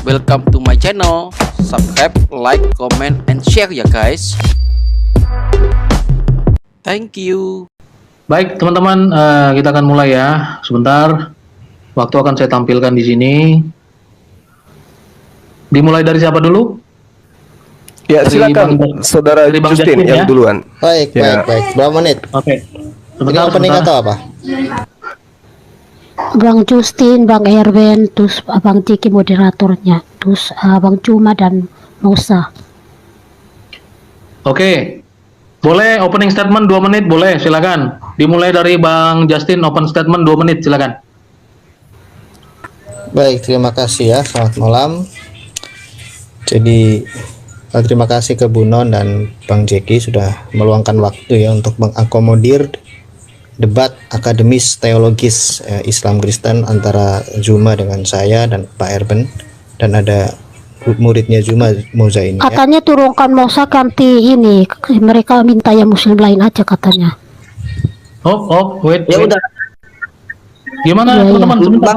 Welcome to my channel. Subscribe, like, comment, and share ya guys. Thank you. Baik teman-teman, kita akan mulai ya. Sebentar, waktu akan saya tampilkan di sini. Dimulai dari siapa dulu? Ya, Dari silakan Saudara dari Bang Justin Justin, yang ya? duluan. Baik, Ya. baik. Berapa menit? Oke. Ini Sebentar, opening sebentar. atau apa? Bang Justin, Bang Erwin, terus Abang Tiki moderatornya, terus Bang Cuma dan Musa. Oke. Boleh opening statement 2 menit, boleh, silakan. Dimulai dari Bang Justin, open statement 2 menit, silakan. Baik, terima kasih ya. Selamat malam. Jadi terima kasih ke Bu Non dan Bang Jeki sudah meluangkan waktu ya untuk mengakomodir debat akademis teologis Islam Kristen antara Zuma dengan saya dan Pak Erben, dan ada muridnya Zuma, Moza ini ya. Katanya turunkan Musa ganti ini, mereka minta yang Muslim lain aja katanya. Wait. Ya wait. udah. Gimana Iya, teman-teman? iya. Sebentar.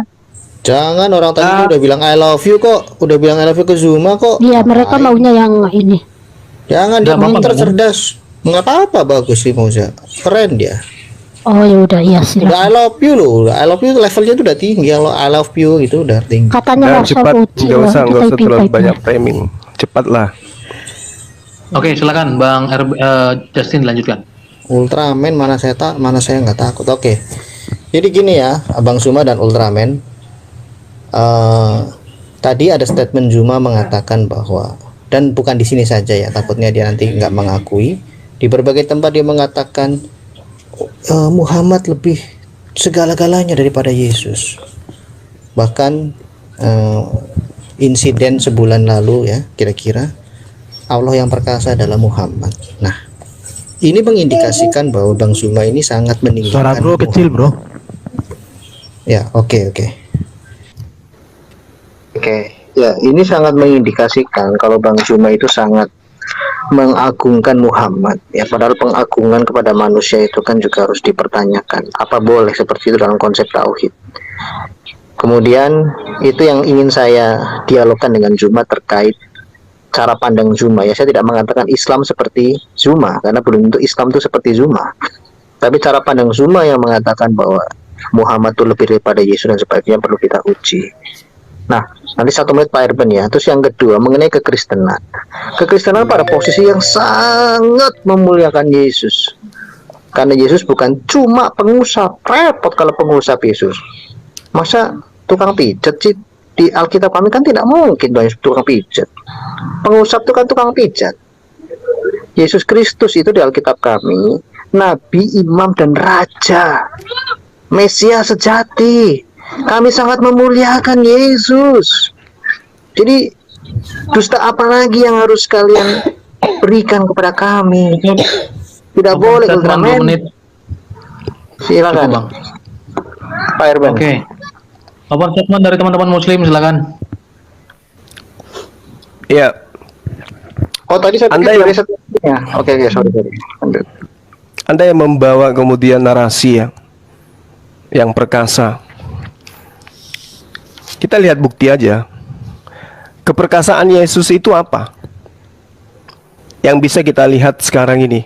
Jangan, orang tadi udah bilang I love you kok. Udah bilang I love you ke Zuma kok. Iya, mereka Baik. maunya yang ini. Jangan, dia Nggak apa-apa, pinter, kan? cerdas. Nggak apa-apa, bagus sih Moza. Keren dia. Oh ya udah, iya Udah I silakan. love you loh. I love you levelnya tuh udah tinggi. Kalau I love you gitu udah tinggi. Katanya Dan Musa cepat, uji nggak loh, usah itu kayak terlalu pintar banyak dia. framing. Cepatlah. Oke, silakan Bang Justin dilanjutkan. Ultraman mana saya nggak takut. Oke. Jadi gini ya, Abang Zuma dan Ultraman. Tadi ada statement Zuma mengatakan bahwa, dan bukan di sini saja ya, takutnya dia nanti nggak mengakui. Di berbagai tempat dia mengatakan Muhammad lebih segala-galanya daripada Yesus. Bahkan insiden sebulan lalu ya, kira-kira Allah yang perkasa adalah Muhammad. Nah, ini mengindikasikan bahwa Bang Zuma ini sangat meninggikan Suara bro kecil bro. Ya, oke. Ya, ini sangat mengindikasikan kalau Bang Zuma itu sangat mengagungkan Muhammad. Ya, padahal pengagungan kepada manusia itu kan juga harus dipertanyakan. Apa boleh seperti itu dalam konsep tauhid? Kemudian itu yang ingin saya dialogkan dengan Zuma terkait cara pandang Zuma. Ya, saya tidak mengatakan Islam seperti Zuma karena belum tentu Islam itu seperti Zuma. Tapi cara pandang Zuma yang mengatakan bahwa Muhammad itu lebih daripada Yesus dan sebagainya perlu kita uji. Nah, nanti 1 menit Pak Erben ya. Terus yang kedua mengenai kekristenan. Kekristenan pada posisi yang sangat memuliakan Yesus. Karena Yesus bukan cuma pengusaha, repot kalau pengusaha Yesus. Masa tukang pijat sih? Di Alkitab kami kan tidak mungkin dong tukang pijat. Pengusap itu kan tukang pijat. Yesus Kristus itu di Alkitab kami nabi, imam, dan raja, Mesias sejati. Kami sangat memuliakan Yesus. Jadi dusta apa lagi yang harus kalian berikan kepada kami? Tidak boleh Statement 2 Ultraman. menit. Silakan Cukup, Bang. Pak Erben. Oke. Open statement dari teman-teman muslim, silakan. Ya, Oh tadi saya Anda pikir yang- dari satunya. Oke, sorry. Lanjut. Anda yang membawa kemudian narasi yang perkasa. Kita lihat bukti aja. Keperkasaan Yesus itu apa? Yang bisa kita lihat sekarang ini,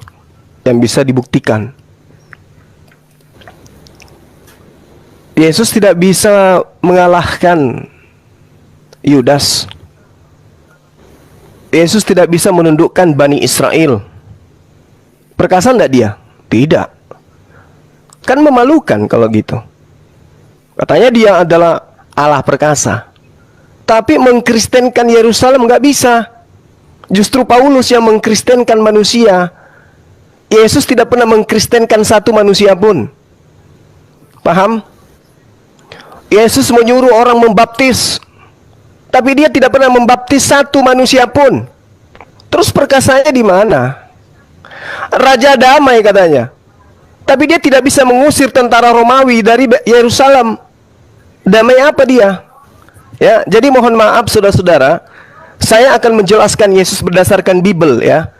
yang bisa dibuktikan. Yesus tidak bisa mengalahkan Yudas. Yesus tidak bisa menundukkan Bani Israel. Perkasa enggak dia? Tidak. Kan memalukan kalau gitu. Katanya dia adalah Allah perkasa. Tapi mengkristenkan Yerusalem nggak bisa. Justru Paulus yang mengkristenkan manusia. Yesus tidak pernah mengkristenkan satu manusia pun. Paham? Yesus menyuruh orang membaptis, tapi dia tidak pernah membaptis satu manusia pun. Terus perkasanya di mana? Raja damai katanya, tapi dia tidak bisa mengusir tentara Romawi dari Yerusalem. Damai apa dia? Ya, jadi mohon maaf saudara-saudara, saya akan menjelaskan Yesus berdasarkan Bible ya.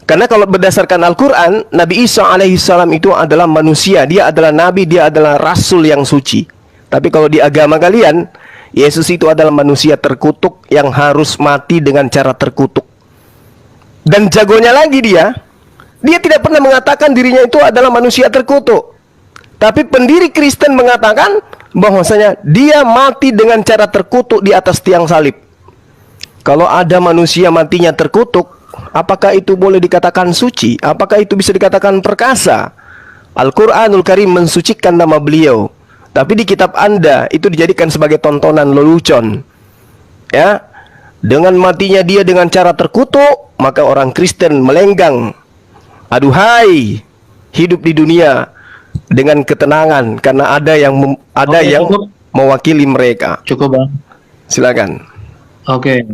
Karena kalau berdasarkan Al-Quran, Nabi Isa alaihissalam itu adalah manusia. Dia adalah nabi, dia adalah rasul yang suci. Tapi kalau di agama kalian, Yesus itu adalah manusia terkutuk yang harus mati dengan cara terkutuk. Dan jagonya lagi dia tidak pernah mengatakan dirinya itu adalah manusia terkutuk. Tapi pendiri Kristen mengatakan bahwasanya dia mati dengan cara terkutuk di atas tiang salib. Kalau ada manusia matinya terkutuk, apakah itu boleh dikatakan suci? Apakah itu bisa dikatakan perkasa? Al-Quranul Karim mensucikan nama beliau, tapi di kitab Anda itu dijadikan sebagai tontonan lelucon. Ya, dengan matinya dia dengan cara terkutuk, maka orang Kristen melenggang. Aduhai, hidup di dunia dengan ketenangan karena ada yang Cukup. mewakili mereka. Cukup, Bang. Silakan. Oke.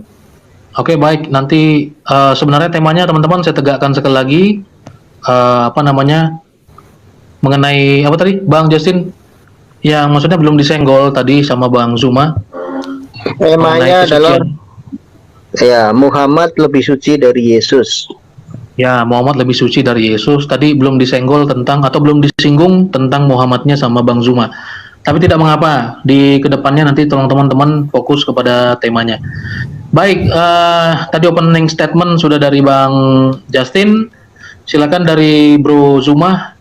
Oke, baik. Nanti sebenarnya temanya teman-teman saya tegakkan sekali lagi, mengenai apa tadi, Bang Justin? Yang maksudnya belum disenggol tadi sama Bang Zuma. Temanya adalah Muhammad lebih suci dari Yesus. Ya, Muhammad lebih suci dari Yesus. Tadi belum disenggol tentang atau belum disinggung tentang Muhammadnya sama Bang Zuma. Tapi tidak mengapa, di kedepannya nanti tolong teman-teman fokus kepada temanya. Baik, tadi opening statement sudah dari Bang Justin. Silakan dari Bro Zuma,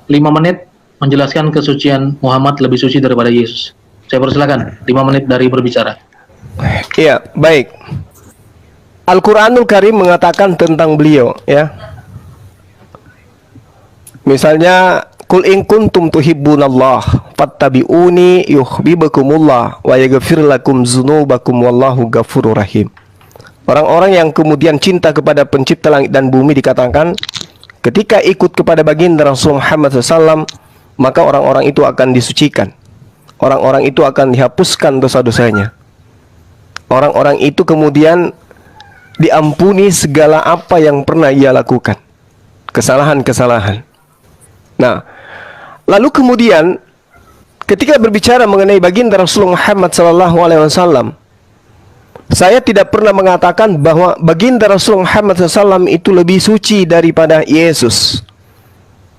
5 menit menjelaskan kesucian Muhammad lebih suci daripada Yesus. Saya persilakan, 5 menit dari berbicara. Iya, baik. Al-Quranul Karim mengatakan tentang beliau, ya. Misalnya, Qul in kuntum tuhibbunallah fattabi'uni yuhibbukumullah wa yaghfir lakum dzunubakum wallahu ghafurur rahim. Orang-orang yang kemudian cinta kepada pencipta langit dan bumi dikatakan ketika ikut kepada baginda Rasul Muhammad SAW, maka orang-orang itu akan disucikan. Orang-orang itu akan dihapuskan dosa-dosanya. Orang-orang itu kemudian diampuni segala apa yang pernah ia lakukan, kesalahan-kesalahan. Nah, lalu kemudian ketika berbicara mengenai baginda Rasulullah Muhammad SAW, saya tidak pernah mengatakan bahwa baginda Rasulullah Muhammad SAW itu lebih suci daripada Yesus.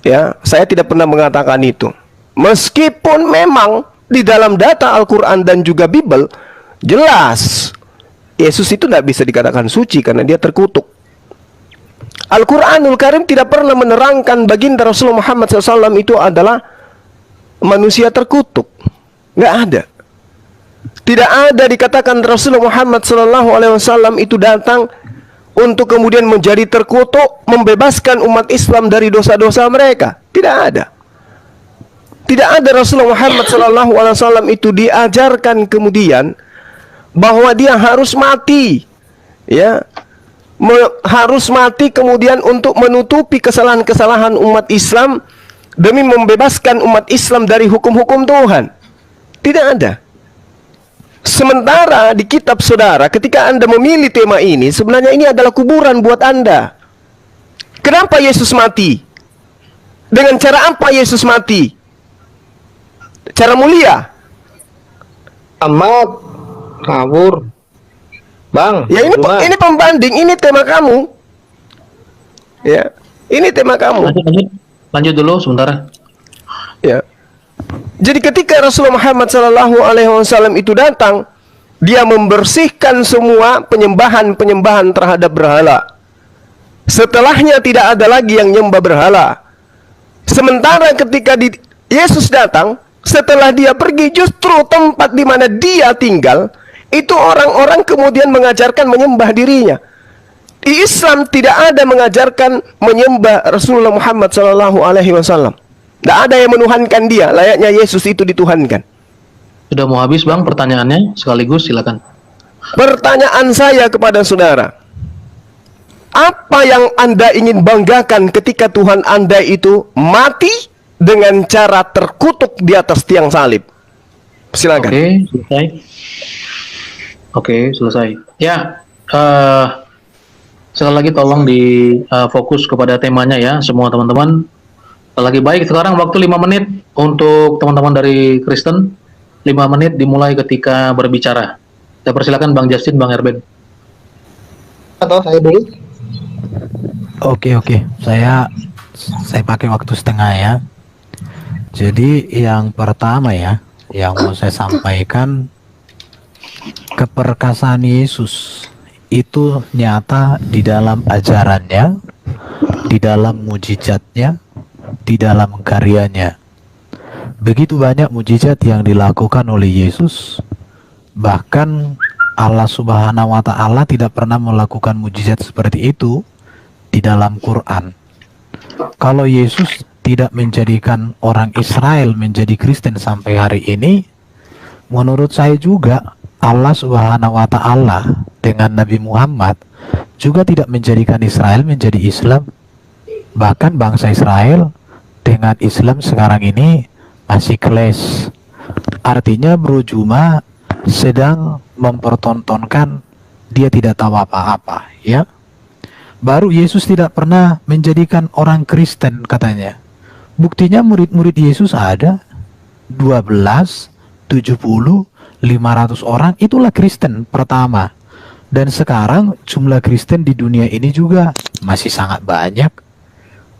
Ya, saya tidak pernah mengatakan itu. Meskipun memang di dalam data Al-Quran dan juga Bible jelas Yesus itu tidak bisa dikatakan suci karena dia terkutuk. Al-Quranul Karim tidak pernah menerangkan baginda Rasulullah Muhammad SAW itu adalah manusia terkutuk. Nggak ada. Tidak ada dikatakan Rasulullah Muhammad SAW itu datang untuk kemudian menjadi terkutuk, membebaskan umat Islam dari dosa-dosa mereka. Tidak ada. Tidak ada Rasulullah Muhammad SAW itu diajarkan kemudian bahwa dia harus mati, ya, harus mati kemudian untuk menutupi kesalahan-kesalahan umat Islam demi membebaskan umat Islam dari hukum-hukum Tuhan. Tidak ada. Sementara di kitab saudara, ketika Anda memilih tema ini, sebenarnya ini adalah kuburan buat Anda. Kenapa Yesus mati? Dengan cara apa Yesus mati? Cara mulia? Amat ngawur, Bang. Ya ini pembanding, ini tema kamu. Ya, ini tema kamu. Lanjut dulu sebentar. Ya. Jadi ketika Rasulullah Muhammad SAW itu datang, dia membersihkan semua penyembahan terhadap berhala. Setelahnya tidak ada lagi yang nyembah berhala. Sementara ketika Yesus datang, setelah dia pergi, justru tempat di mana dia tinggal itu orang-orang kemudian mengajarkan menyembah dirinya. Di Islam tidak ada mengajarkan menyembah Rasulullah Muhammad SAW. Tidak ada yang menuhankan dia, layaknya Yesus itu dituhankan. Sudah mau habis, Bang, pertanyaannya sekaligus, silakan. Pertanyaan saya kepada saudara, apa yang Anda ingin banggakan ketika Tuhan Anda itu mati dengan cara terkutuk di atas tiang salib? Silakan. Oke, selesai. Ya, sekali lagi tolong fokus kepada temanya ya, semua teman-teman. Lagi baik, sekarang waktu 5 menit untuk teman-teman dari Kristen. 5 menit dimulai ketika berbicara. Saya persilakan Bang Justin, Bang Erben. Atau saya dulu? Oke. Saya pakai waktu setengah ya. Jadi yang pertama ya, yang mau saya sampaikan, keperkasaan Yesus itu nyata di dalam ajarannya, di dalam mujizatnya, di dalam karyanya. Begitu banyak mujizat yang dilakukan oleh Yesus, bahkan Allah Subhanahu wa Ta'ala tidak pernah melakukan mujizat seperti itu di dalam Quran. Kalau Yesus tidak menjadikan orang Israel menjadi Kristen sampai hari ini, menurut saya juga Allah Subhanahu wa Ta'ala dengan Nabi Muhammad juga tidak menjadikan Israel menjadi Islam. Bahkan bangsa Israel dengan Islam sekarang ini masih clash. Artinya Bro Juma sedang mempertontonkan dia tidak tahu apa-apa, ya. Baru Yesus tidak pernah menjadikan orang Kristen katanya. Buktinya murid-murid Yesus ada 12, 70, 500 orang, itulah Kristen pertama. Dan sekarang jumlah Kristen di dunia ini juga masih sangat banyak.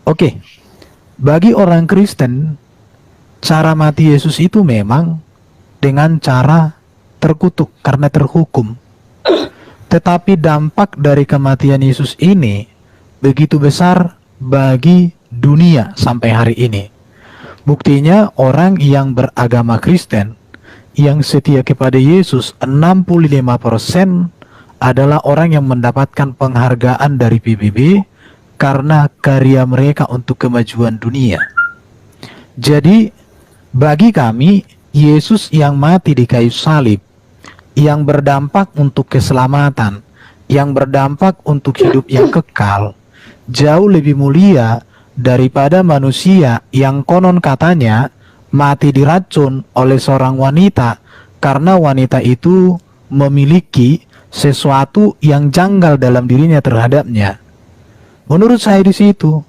Oke, bagi orang Kristen, cara mati Yesus itu memang dengan cara terkutuk karena terhukum. Tetapi dampak dari kematian Yesus ini begitu besar bagi dunia sampai hari ini. Buktinya orang yang beragama Kristen yang setia kepada Yesus 65% adalah orang yang mendapatkan penghargaan dari PBB karena karya mereka untuk kemajuan dunia. Jadi bagi kami, Yesus yang mati di kayu salib, yang berdampak untuk keselamatan, yang berdampak untuk hidup yang kekal, jauh lebih mulia daripada manusia yang konon katanya mati diracun oleh seorang wanita karena wanita itu memiliki sesuatu yang janggal dalam dirinya terhadapnya. Menurut saya di situ.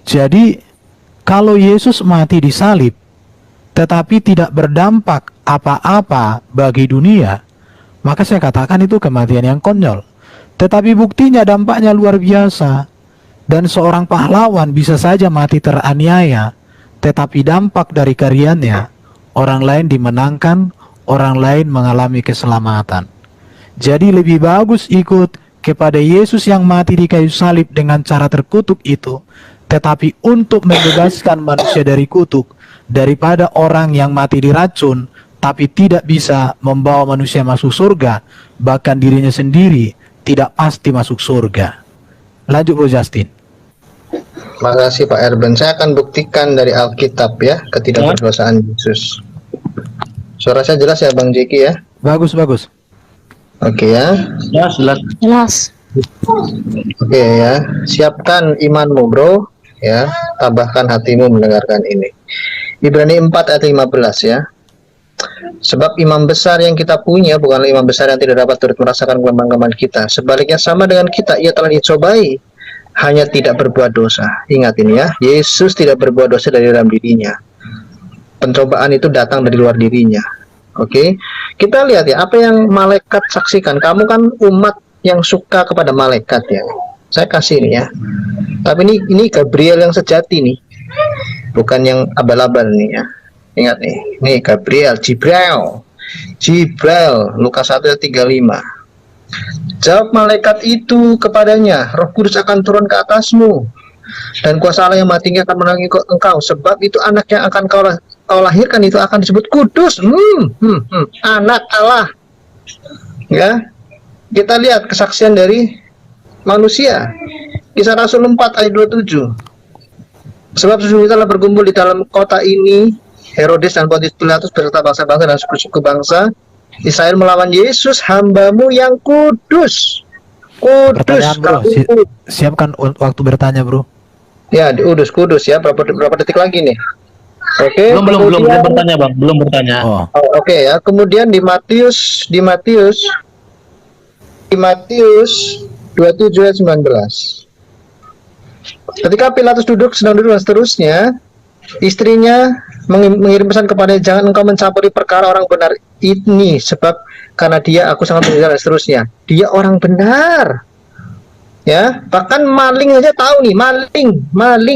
Jadi kalau Yesus mati di salib tetapi tidak berdampak apa-apa bagi dunia, maka saya katakan itu kematian yang konyol. Tetapi buktinya dampaknya luar biasa. Dan seorang pahlawan bisa saja mati teraniaya, tetapi dampak dari karyanya, orang lain dimenangkan, orang lain mengalami keselamatan. Jadi lebih bagus ikut kepada Yesus yang mati di kayu salib dengan cara terkutuk itu, tetapi untuk membebaskan manusia dari kutuk, daripada orang yang mati diracun, tapi tidak bisa membawa manusia masuk surga, bahkan dirinya sendiri tidak pasti masuk surga. Lanjut Bro Justin. Makasih Pak Erben. Saya akan buktikan dari Alkitab ya ketidakberdosaan Yesus. Suara saya jelas ya Bang Jeki ya? Bagus. Oke ya. Jelas. Jelas. Oke ya. Siapkan imanmu bro. Ya. Tambahkan hatimu mendengarkan ini. Ibrani 4 ayat 15 ya. Sebab imam besar yang kita punya bukanlah imam besar yang tidak dapat turut merasakan kelemahan kita. Sebaliknya sama dengan kita, ia telah dicobai, hanya tidak berbuat dosa. Ingat ini ya, Yesus tidak berbuat dosa dari dalam dirinya. Pencobaan itu datang dari luar dirinya. Oke, kita lihat ya, apa yang malaikat saksikan. Kamu kan umat yang suka kepada malaikat ya. Saya kasih ini ya. Tapi ini Gabriel yang sejati nih, bukan yang abal-abal nih ya. Ingat nih, ini Gabriel, Jibril, Lukas 1:35. Jawab malaikat itu kepadanya, Roh Kudus akan turun ke atasmu, dan kuasa Allah yang Maha Tinggi akan menaungi engkau, sebab itu anak yang akan kau lahirkan itu akan disebut kudus. Anak Allah. Ya, kita lihat kesaksian dari manusia. Kisah Rasul 4 ayat 27. Sebab sesungguhnya telah berkumpul di dalam kota ini Herodes dan Pontius Pilatus beserta bangsa-bangsa dan suku-suku bangsa Israel melawan Yesus, hambamu yang kudus. Pertanyaan bro, siapkan waktu bertanya bro. Ya, kudus ya. Berapa detik lagi nih? Oke. Belum bertanya Bang, belum bertanya. Oke ya. Kemudian di Matius 27 ayat 19. Ketika Pilatus sedang duduk dan seterusnya, istrinya mengirim pesan kepadanya, jangan engkau mencampuri perkara orang benar ini, sebab karena dia aku sangat mengenal, dan seterusnya. Dia orang benar. Ya, bahkan maling aja tahu nih, maling.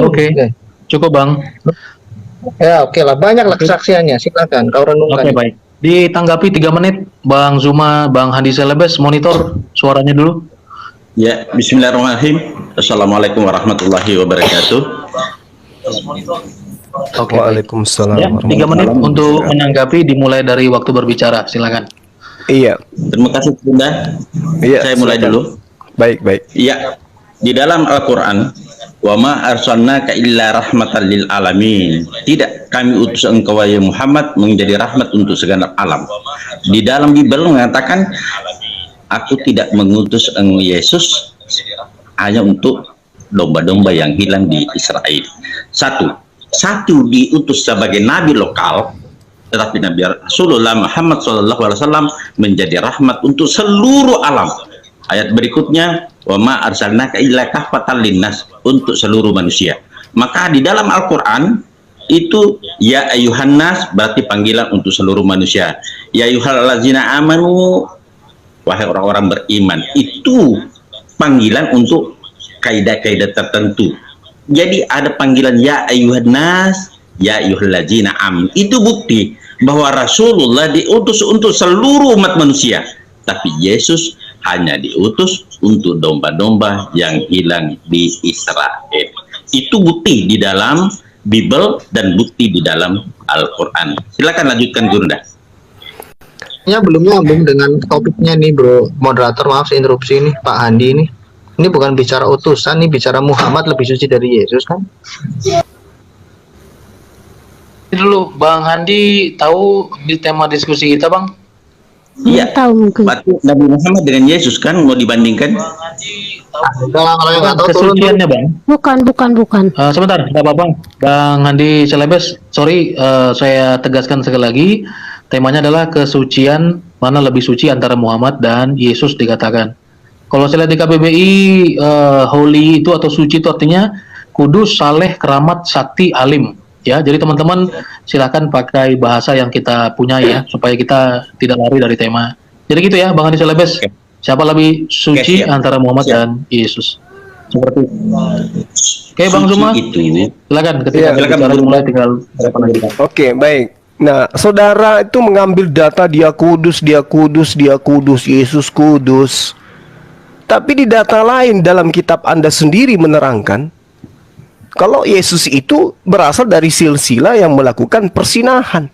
Oke. Cukup Bang. Ya, oke lah, banyak lah kesaksiannya. Silakan kau renungkan. Oke, baik. Ditanggapi 3 menit, Bang Zuma, Bang Handi Selebes, monitor suaranya dulu. Ya, bismillahirrahmanirrahim. Assalamualaikum warahmatullahi wabarakatuh. Oke, baik. Waalaikumsalam. Ya, 3 menit untuk menanggapi dimulai dari waktu berbicara. Silakan. Iya, Terima kasih Bunda. iya. Saya mulai silakan. dulu. Baik, baik. Ya, di dalam Al-Quran, wa ma arsalnaka illa rahmatan lil alamin. Tidak kami utus engkau wahai Muhammad menjadi rahmat untuk segenap alam. Di dalam Bible mengatakan, aku tidak mengutus Yesus hanya untuk domba-domba yang hilang di Israel. Satu diutus sebagai nabi lokal, tetapi Nabi Rasulullah Muhammad SAW menjadi rahmat untuk seluruh alam. Ayat berikutnya, wa ma arsalnaka illa kafatan linnas, untuk seluruh manusia. Maka di dalam Al-Qur'an itu ya ayuhan nas berarti panggilan untuk seluruh manusia. Ya ayyuhallazina amanu, wahai orang-orang beriman, itu panggilan untuk kaidah-kaidah tertentu. Jadi ada panggilan ya ayuhan nas, ya ayyuhallazina amanu. Itu bukti bahwa Rasulullah diutus untuk seluruh umat manusia, tapi Yesus hanya diutus untuk domba-domba yang hilang di Israel. Itu bukti di dalam Bible dan bukti di dalam Al-Quran. Silakan lanjutkan, Gunda. Ya, belum nyambung dengan topiknya nih, bro. Moderator, maaf saya interupsi nih, Pak Handi ini. Ini bukan bicara utusan, nih bicara Muhammad lebih suci dari Yesus kan? Ini dulu, Bang Handi tahu di tema diskusi kita, Bang? Iya. Tahu mungkin. Berarti Nabi Muhammad dengan Yesus kan mau dibandingkan? Kalau yang nggak tahu turun dulu. Kesuciannya, Bang. Bukan. Sebentar, nggak apa-apa. Bang Handi Selebes, sorry, saya tegaskan sekali lagi, temanya adalah kesucian, mana lebih suci antara Muhammad dan Yesus dikatakan. Kalau saya lihat di KBBI, holy itu atau suci itu artinya kudus, saleh, keramat, sakti, alim. Ya, jadi teman-teman silakan pakai bahasa yang kita punya ya, supaya kita tidak lari dari tema. Jadi gitu ya, Bang Handi Selebes. Oke. Siapa lebih suci Oke, siap. antara Muhammad Siap. dan Yesus? Seperti itu. Oke, Bang Suci Zuma. itu. Silakan ketika Iya. Silakan, bicara Bang. mulai tinggal silakan lagi. Oke, baik. Nah, saudara itu mengambil data dia kudus, Yesus kudus. Tapi di data lain dalam kitab Anda sendiri menerangkan kalau Yesus itu berasal dari silsilah yang melakukan persinahan.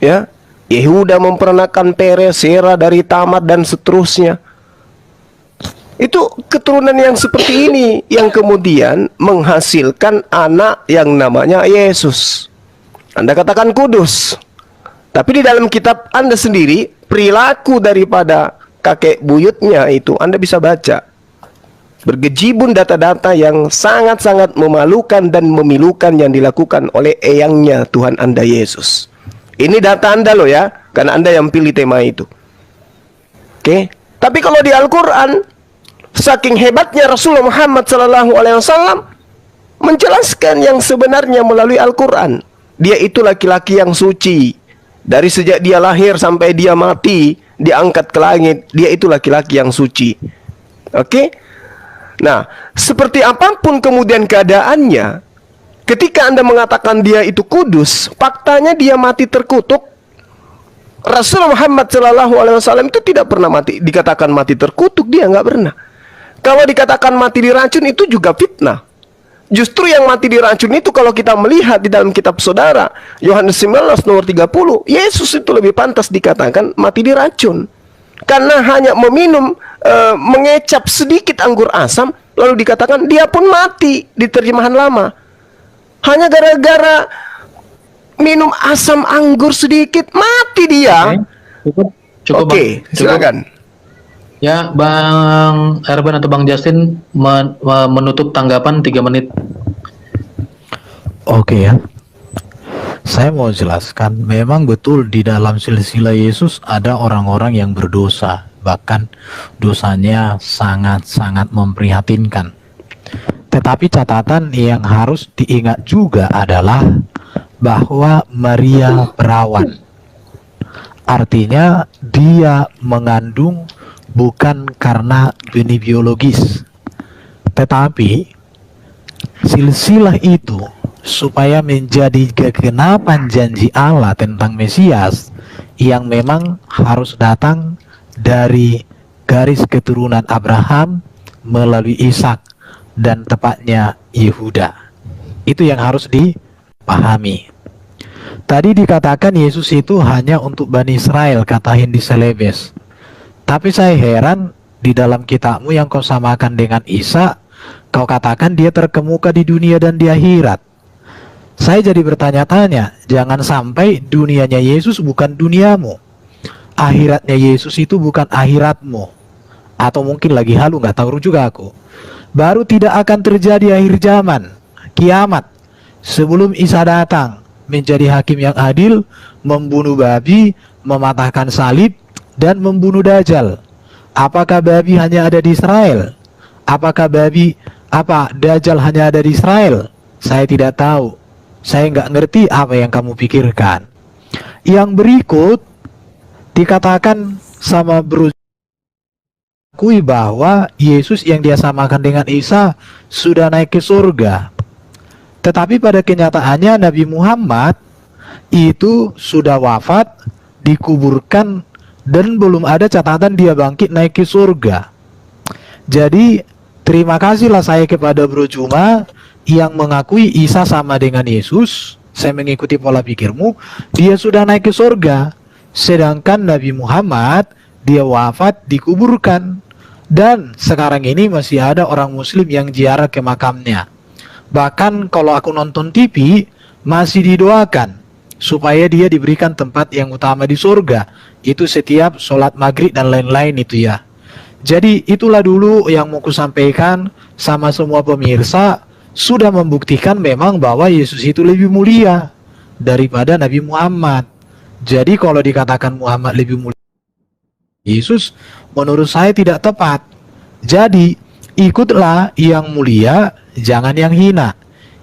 Ya, Yehuda memperanakan Peres, Sera dari Tamar dan seterusnya. Itu keturunan yang seperti ini yang kemudian menghasilkan anak yang namanya Yesus. Anda katakan kudus. Tapi di dalam kitab Anda sendiri, perilaku daripada kakek buyutnya itu Anda bisa baca. Bergejibun data-data yang sangat-sangat memalukan dan memilukan yang dilakukan oleh eyangnya Tuhan Anda Yesus. Ini data Anda loh ya, karena Anda yang pilih tema itu. Oke. Tapi kalau di Al-Quran, saking hebatnya Rasulullah Muhammad SAW menjelaskan yang sebenarnya melalui Al-Quran. Dia itu laki-laki yang suci. Dari sejak dia lahir sampai dia mati, diangkat ke langit, dia itu laki-laki yang suci. Oke? Nah, seperti apapun kemudian keadaannya, ketika Anda mengatakan dia itu kudus, faktanya dia mati terkutuk. Rasulullah Muhammad SAW itu tidak pernah mati, dikatakan mati terkutuk, dia nggak pernah. Kalau dikatakan mati diracun itu juga fitnah. Justru yang mati diracun itu kalau kita melihat di dalam kitab saudara Yohanes 19 nomor 30, Yesus itu lebih pantas dikatakan mati diracun. Karena hanya meminum, mengecap sedikit anggur asam, lalu dikatakan dia pun mati di terjemahan lama. Hanya gara-gara minum asam anggur sedikit, mati dia. Cukup, Oke, Bang. silakan. Ya, Bang Erben atau Bang Justin menutup tanggapan 3 menit. Oke ya. Saya mau jelaskan, memang betul di dalam silsilah Yesus ada orang-orang yang berdosa, bahkan dosanya sangat-sangat memprihatinkan. Tetapi catatan yang harus diingat juga adalah bahwa Maria perawan. Artinya dia mengandung bukan karena benih biologis, tetapi silsilah itu supaya menjadi kegenapan janji Allah tentang Mesias yang memang harus datang dari garis keturunan Abraham melalui Ishak dan tepatnya Yehuda. Itu yang harus dipahami. Tadi dikatakan Yesus itu hanya untuk Bani Israel, kata Hindi Selebes. Tapi saya heran, di dalam kitabmu yang kau samakan dengan Isa, kau katakan dia terkemuka di dunia dan di akhirat. Saya jadi bertanya-tanya, jangan sampai dunianya Yesus bukan duniamu, akhiratnya Yesus itu bukan akhiratmu. Atau mungkin lagi halu, nggak tahu juga aku. Baru tidak akan terjadi akhir zaman, kiamat, sebelum Isa datang menjadi hakim yang adil, membunuh babi, mematahkan salib, dan membunuh Dajjal. Apakah babi hanya ada di Israel? Apakah Dajjal hanya ada di Israel? Saya tidak tahu. Saya nggak ngerti apa yang kamu pikirkan. Yang berikut dikatakan sama Bro Kui bahwa Yesus yang dia samakan dengan Isa sudah naik ke surga. Tetapi pada kenyataannya Nabi Muhammad itu sudah wafat, dikuburkan, dan belum ada catatan dia bangkit naik ke surga. Jadi terima kasihlah saya kepada Bro Juma yang mengakui Isa sama dengan Yesus. Saya mengikuti pola pikirmu, dia sudah naik ke surga. Sedangkan Nabi Muhammad dia wafat, dikuburkan, dan sekarang ini masih ada orang muslim yang ziarah ke makamnya. Bahkan kalau aku nonton TV, masih didoakan supaya dia diberikan tempat yang utama di surga. Itu setiap sholat maghrib dan lain-lain itu ya. Jadi itulah dulu yang mau kusampaikan sama semua pemirsa. Sudah membuktikan memang bahwa Yesus itu lebih mulia daripada Nabi Muhammad. Jadi kalau dikatakan Muhammad lebih mulia Yesus, menurut saya tidak tepat. Jadi ikutlah yang mulia, jangan yang hina.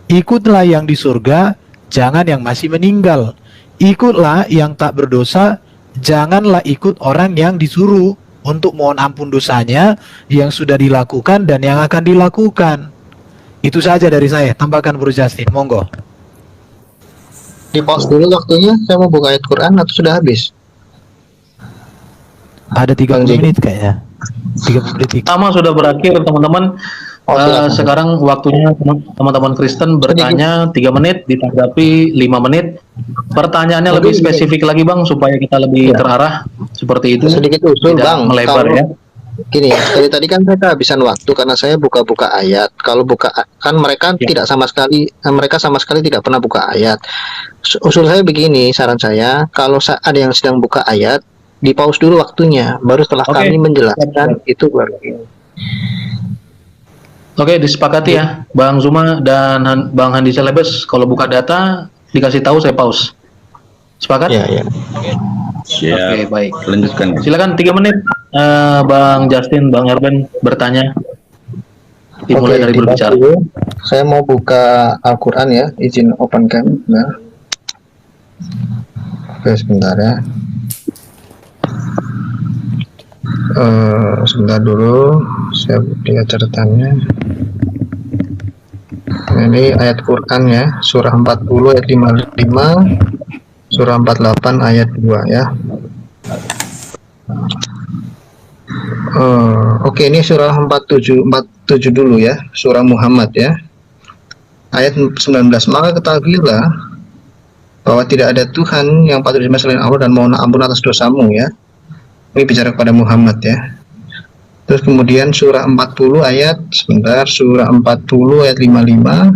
Ikutlah yang di surga, jangan yang masih meninggal. Ikutlah yang tak berdosa, janganlah ikut orang yang disuruh untuk mohon ampun dosanya yang sudah dilakukan dan yang akan dilakukan. Itu saja dari saya. Tambahkan Bro Justin, monggo. Di pause dulu waktunya, saya mau buka ayat Quran atau sudah habis? Ada 30 menit kayaknya. 30 detik. Sama sudah berakhir teman-teman. Silakan. Sekarang waktunya teman-teman Kristen bertanya 3 menit, ditanggapi 5 menit. Pertanyaannya lebih spesifik lagi Bang, supaya kita lebih terarah. Seperti itu. Sedikit usul Tidak Bang, melebar kalau ya. gini, dari tadi kan saya kehabisan waktu karena saya buka-buka ayat. Kalau buka kan mereka tidak sama sekali, mereka sama sekali tidak pernah buka ayat. Usul saya begini, saran saya, kalau ada yang sedang buka ayat, di pause dulu waktunya, baru setelah kami menjelaskan itu baru. Oke, disepakati ya, Bang Zuma dan Bang Handi Selebes. Kalau buka data dikasih tahu, saya pause. Sepakat? Ya. Oke, baik. Lanjutkan. Silakan 3 menit, Bang Justin, Bang Erben bertanya. Dimulai dari berbicara. Saya mau buka Al-Quran ya, izin open cam. Nah. Oke, sebentar ya. Sebentar dulu, saya lihat catatannya. Ini ayat Quran ya, surah 40 ayat 55, surah 48 ayat 2 ya. Oke, ini surah 47 dulu ya, surah Muhammad ya. Ayat 19, maka ketahuilah bahwa tidak ada Tuhan yang patut disembah selain Allah dan mohon ampun atas dosamu ya. Ini bicara kepada Muhammad ya. Terus kemudian surah 40 ayat, sebentar, surah 40 ayat 55.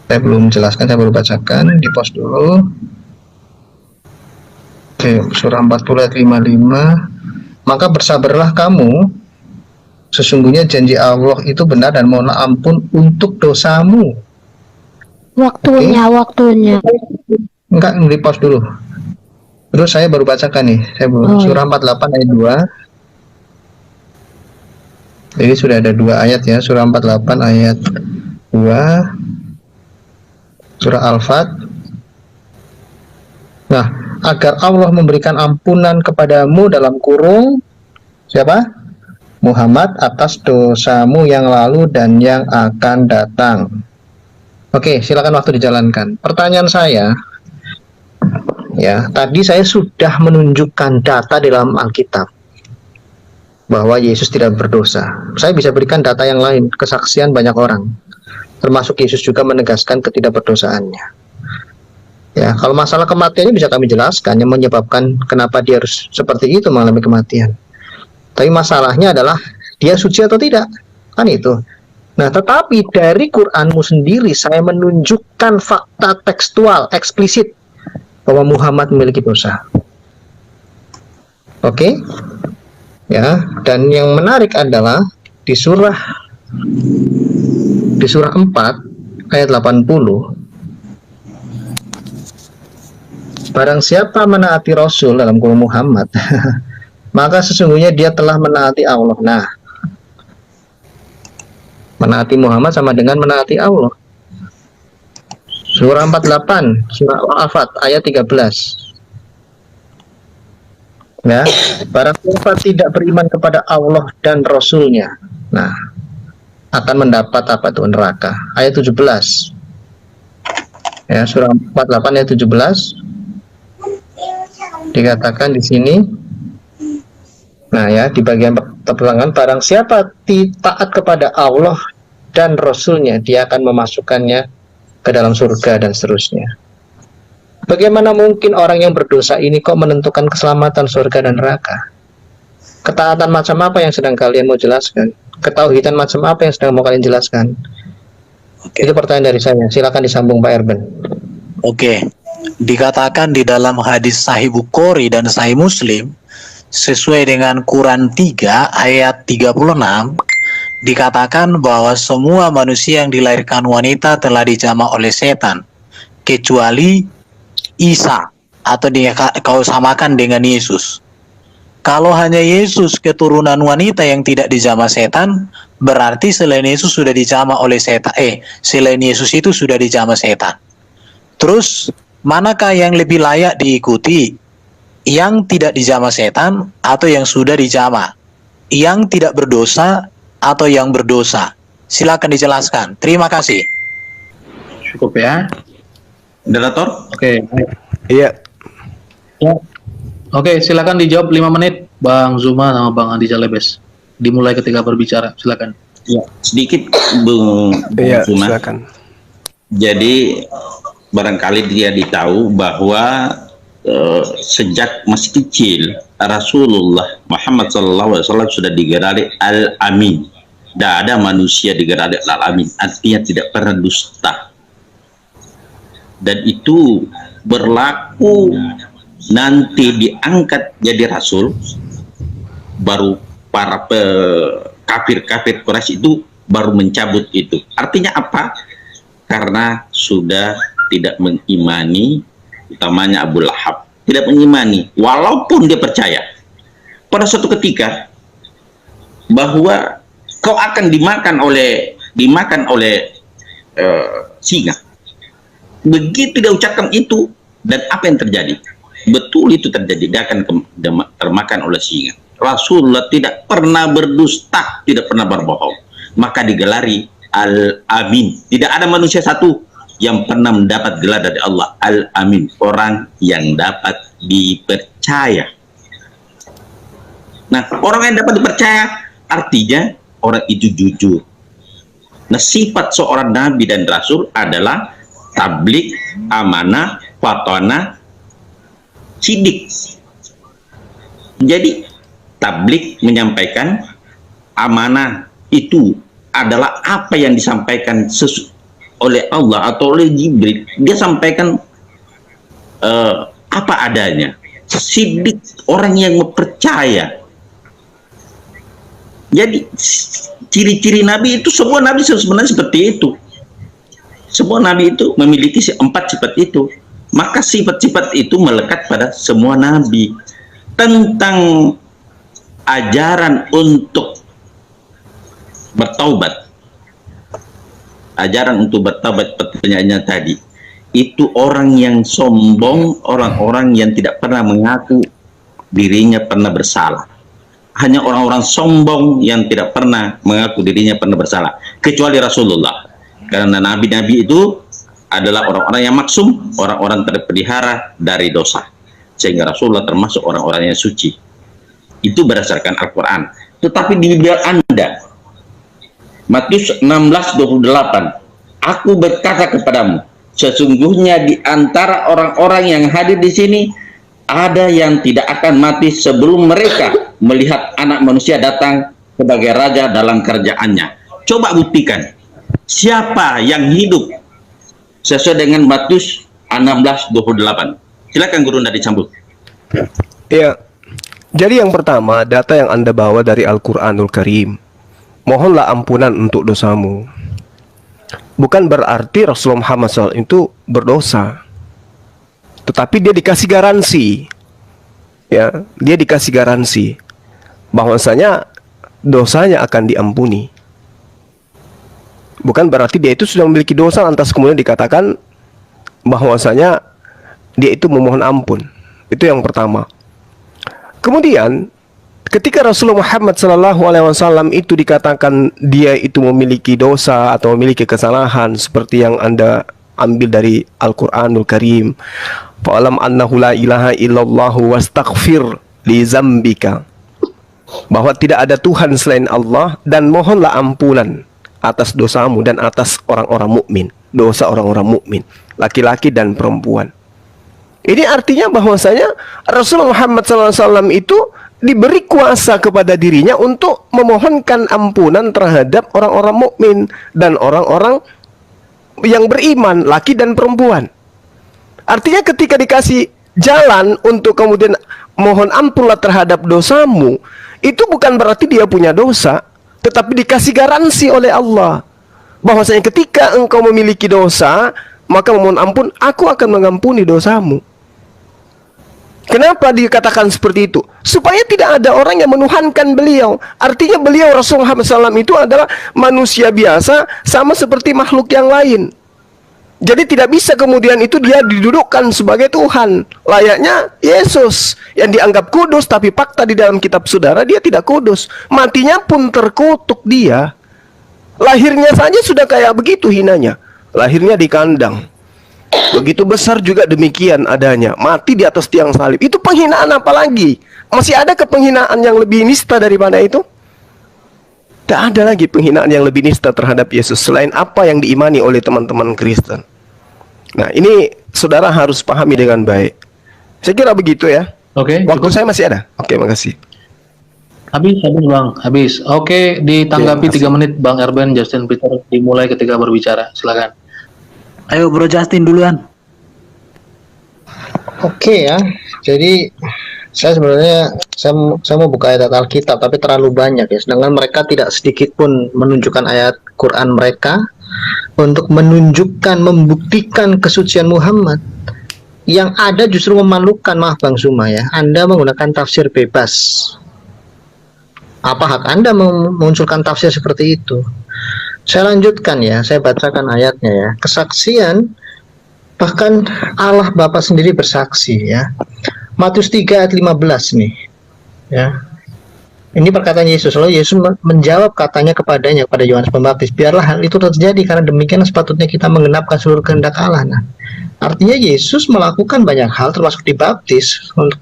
Saya belum jelaskan, saya baru bacakan, di pause dulu. Oke, surah 40 ayat 55. Maka bersabarlah kamu, sesungguhnya janji Allah itu benar dan mohon ampun untuk dosamu. Waktunya. Enggak, di pause dulu. Terus saya baru bacakan nih, surah 48 ayat 2. Jadi sudah ada 2 ayat ya, surah 48 ayat 2, surah Al-Fat. Nah, agar Allah memberikan ampunan kepadamu dalam kurung siapa? Muhammad atas dosamu yang lalu dan yang akan datang. Oke, silakan waktu dijalankan. Pertanyaan saya, ya, tadi saya sudah menunjukkan data di dalam Alkitab bahwa Yesus tidak berdosa. Saya bisa berikan data yang lain, kesaksian banyak orang, termasuk Yesus juga menegaskan ketidakberdosaannya. Ya, kalau masalah kematiannya bisa kami jelaskan yang menyebabkan kenapa dia harus seperti itu mengalami kematian. Tapi masalahnya adalah dia suci atau tidak, kan itu. Nah, tetapi dari Quranmu sendiri saya menunjukkan fakta tekstual eksplisit bahwa Muhammad memiliki dosa. Oke? Ya, dan yang menarik adalah di surah 4 ayat 80, barang siapa menaati Rasul dalam kurung Muhammad maka sesungguhnya dia telah menaati Allah. Nah, menaati Muhammad sama dengan menaati Allah. Surah 48, surah Al-Afat ayat 13. Ya, barang siapa tidak beriman kepada Allah dan Rasulnya, nah, akan mendapat apa itu? Neraka. Ayat 17. Ya, surah 48 ayat 17 dikatakan di sini. Nah, ya, di bagian pertengahan, barang siapa taat kepada Allah dan Rasulnya, dia akan memasukkannya ke dalam surga dan seterusnya. Bagaimana mungkin orang yang berdosa ini kok menentukan keselamatan surga dan neraka? Ketaatan macam apa yang sedang kalian mau jelaskan? Ketauhidan macam apa yang sedang mau kalian jelaskan? Itu pertanyaan dari saya. Silakan disambung Pak Erben. Oke. Dikatakan di dalam hadis Sahih Bukhari dan Sahih Muslim, sesuai dengan Quran 3 ayat 36, dikatakan bahwa semua manusia yang dilahirkan wanita telah dijamah oleh setan, kecuali Isa, atau kau samakan dengan Yesus. Kalau hanya Yesus keturunan wanita yang tidak dijamah setan, berarti selain Yesus sudah dijamah oleh setan. Selain Yesus itu sudah dijamah setan. Terus manakah yang lebih layak diikuti? Yang tidak dijamah setan atau yang sudah dijamah? Yang tidak berdosa atau yang berdosa? Silakan dijelaskan. Terima kasih. Cukup ya. Moderator? Oke. Iya. Oke, silakan dijawab 5 menit Bang Zuma sama Bang Andi Jalebes. Dimulai ketika berbicara, silakan. Ya, sedikit Bung Iya, Zuma. silakan. Jadi barangkali dia ditahu bahwa sejak masih kecil Rasulullah Muhammad SAW sudah digerari Al-Amin. Tidak ada manusia digerari Al-Amin, artinya tidak pernah dusta. Dan itu berlaku nanti diangkat jadi Rasul, baru para kafir-kafir Quraisy itu baru mencabut itu. Artinya apa? Karena sudah tidak mengimani, utamanya Abu Lahab tidak mengimani, walaupun dia percaya pada suatu ketika bahwa kau akan dimakan oleh singa. Begitu dia ucapkan itu, dan apa yang terjadi? Betul itu terjadi, dia akan termakan oleh singa. Rasulullah tidak pernah berdusta, tidak pernah berbohong, maka digelari Al-Amin. Tidak ada manusia satu yang pernah mendapat gelar dari Allah Al-Amin, orang yang dapat dipercaya. Nah, orang yang dapat dipercaya artinya orang itu jujur. Nah, sifat seorang nabi dan rasul adalah tablik, amanah, fatona, sidik. Jadi tablik menyampaikan, amanah itu adalah apa yang disampaikan oleh Allah atau oleh Jibril, dia sampaikan apa adanya. Sidik, orang yang percaya. Jadi ciri-ciri Nabi itu, semua Nabi sebenarnya seperti itu. Semua Nabi itu memiliki 4 sifat itu. Maka sifat-sifat itu melekat pada semua Nabi. Tentang ajaran untuk bertaubat, ajaran untuk bertaubat pertanyaannya tadi, itu orang yang sombong, orang-orang yang tidak pernah mengaku dirinya pernah bersalah. Hanya orang-orang sombong yang tidak pernah mengaku dirinya pernah bersalah, kecuali Rasulullah. Karena nabi-nabi itu adalah orang-orang yang maksum, orang-orang terpelihara dari dosa. Sehingga Rasulullah termasuk orang-orang yang suci. Itu berdasarkan Al-Quran. Tetapi di Bible Anda, Matius 16:28, aku berkata kepadamu, sesungguhnya di antara orang-orang yang hadir di sini ada yang tidak akan mati sebelum mereka melihat Anak Manusia datang sebagai raja dalam kerajaannya. Coba buktikan siapa yang hidup sesuai dengan Matius 16:28. Silakan Guru Nda disambut. Ya. Jadi yang pertama, data yang Anda bawa dari Al-Qur'anul Karim. Mohonlah ampunan untuk dosamu. Bukan berarti Rasulullah Muhammad SAW itu berdosa. Tetapi dia dikasih garansi. Ya, dia dikasih garansi bahwasanya dosanya akan diampuni. Bukan berarti dia itu sudah memiliki dosa lantas kemudian dikatakan bahwasanya dia itu memohon ampun. Itu yang pertama. Kemudian ketika Rasulullah Muhammad SAW itu dikatakan dia itu memiliki dosa atau memiliki kesalahan seperti yang Anda ambil dari Al-Qur'anul Karim, fa'alam annahu la ilaha illallahu wastaghfir li zambika, bahwa tidak ada Tuhan selain Allah dan mohonlah ampunan atas dosamu dan atas orang-orang mukmin, dosa orang-orang mukmin, laki-laki dan perempuan. Ini artinya bahwasanya Rasulullah Muhammad SAW itu diberi kuasa kepada dirinya untuk memohonkan ampunan terhadap orang-orang mukmin dan orang-orang yang beriman, laki dan perempuan. Artinya ketika dikasih jalan untuk kemudian mohon ampunlah terhadap dosamu, itu bukan berarti dia punya dosa, tetapi dikasih garansi oleh Allah bahwasanya ketika engkau memiliki dosa, maka memohon ampun, aku akan mengampuni dosamu. Kenapa dikatakan seperti itu? Supaya tidak ada orang yang menuhankan beliau. Artinya beliau Rasulullah SAW itu adalah manusia biasa, sama seperti makhluk yang lain. Jadi tidak bisa kemudian itu dia didudukkan sebagai Tuhan. Layaknya Yesus yang dianggap kudus, tapi fakta di dalam kitab saudara dia tidak kudus. Matinya pun terkutuk dia. Lahirnya saja sudah kayak begitu hinanya. Lahirnya di kandang. Begitu besar juga demikian adanya, mati di atas tiang salib. Itu penghinaan apa lagi? Masih ada penghinaan yang lebih nista daripada itu? Tidak ada lagi penghinaan yang lebih nista terhadap Yesus selain apa yang diimani oleh teman-teman Kristen. Nah, ini saudara harus pahami dengan baik. Saya kira begitu ya. Oke. Waktu saya masih ada. Oke, makasih. Habis Bang, habis. Oke, ditanggapi Oke, 3 menit Bang Erben, Justin Peter dimulai ketika berbicara. Silakan. Ayo Bro Justin duluan. Oke ya, jadi saya sebenarnya saya mau buka ayat Alkitab tapi terlalu banyak ya, sedangkan mereka tidak sedikit pun menunjukkan ayat Quran mereka untuk menunjukkan, membuktikan kesucian Muhammad. Yang ada justru memalukan. Maaf Bang Zuma ya, Anda menggunakan tafsir bebas. Apa hak Anda memunculkan tafsir seperti itu? Saya lanjutkan ya, saya bacakan ayatnya ya. Kesaksian, bahkan Allah Bapa sendiri bersaksi ya. Matius 3 ayat 15 nih ya. Ini perkataan Yesus. Lalu Yesus menjawab katanya kepadanya, kepada Yohanes Pembaptis, biarlah hal itu terjadi karena demikian sepatutnya kita menggenapkan seluruh kehendak Allah. Nah, artinya Yesus melakukan banyak hal termasuk dibaptis untuk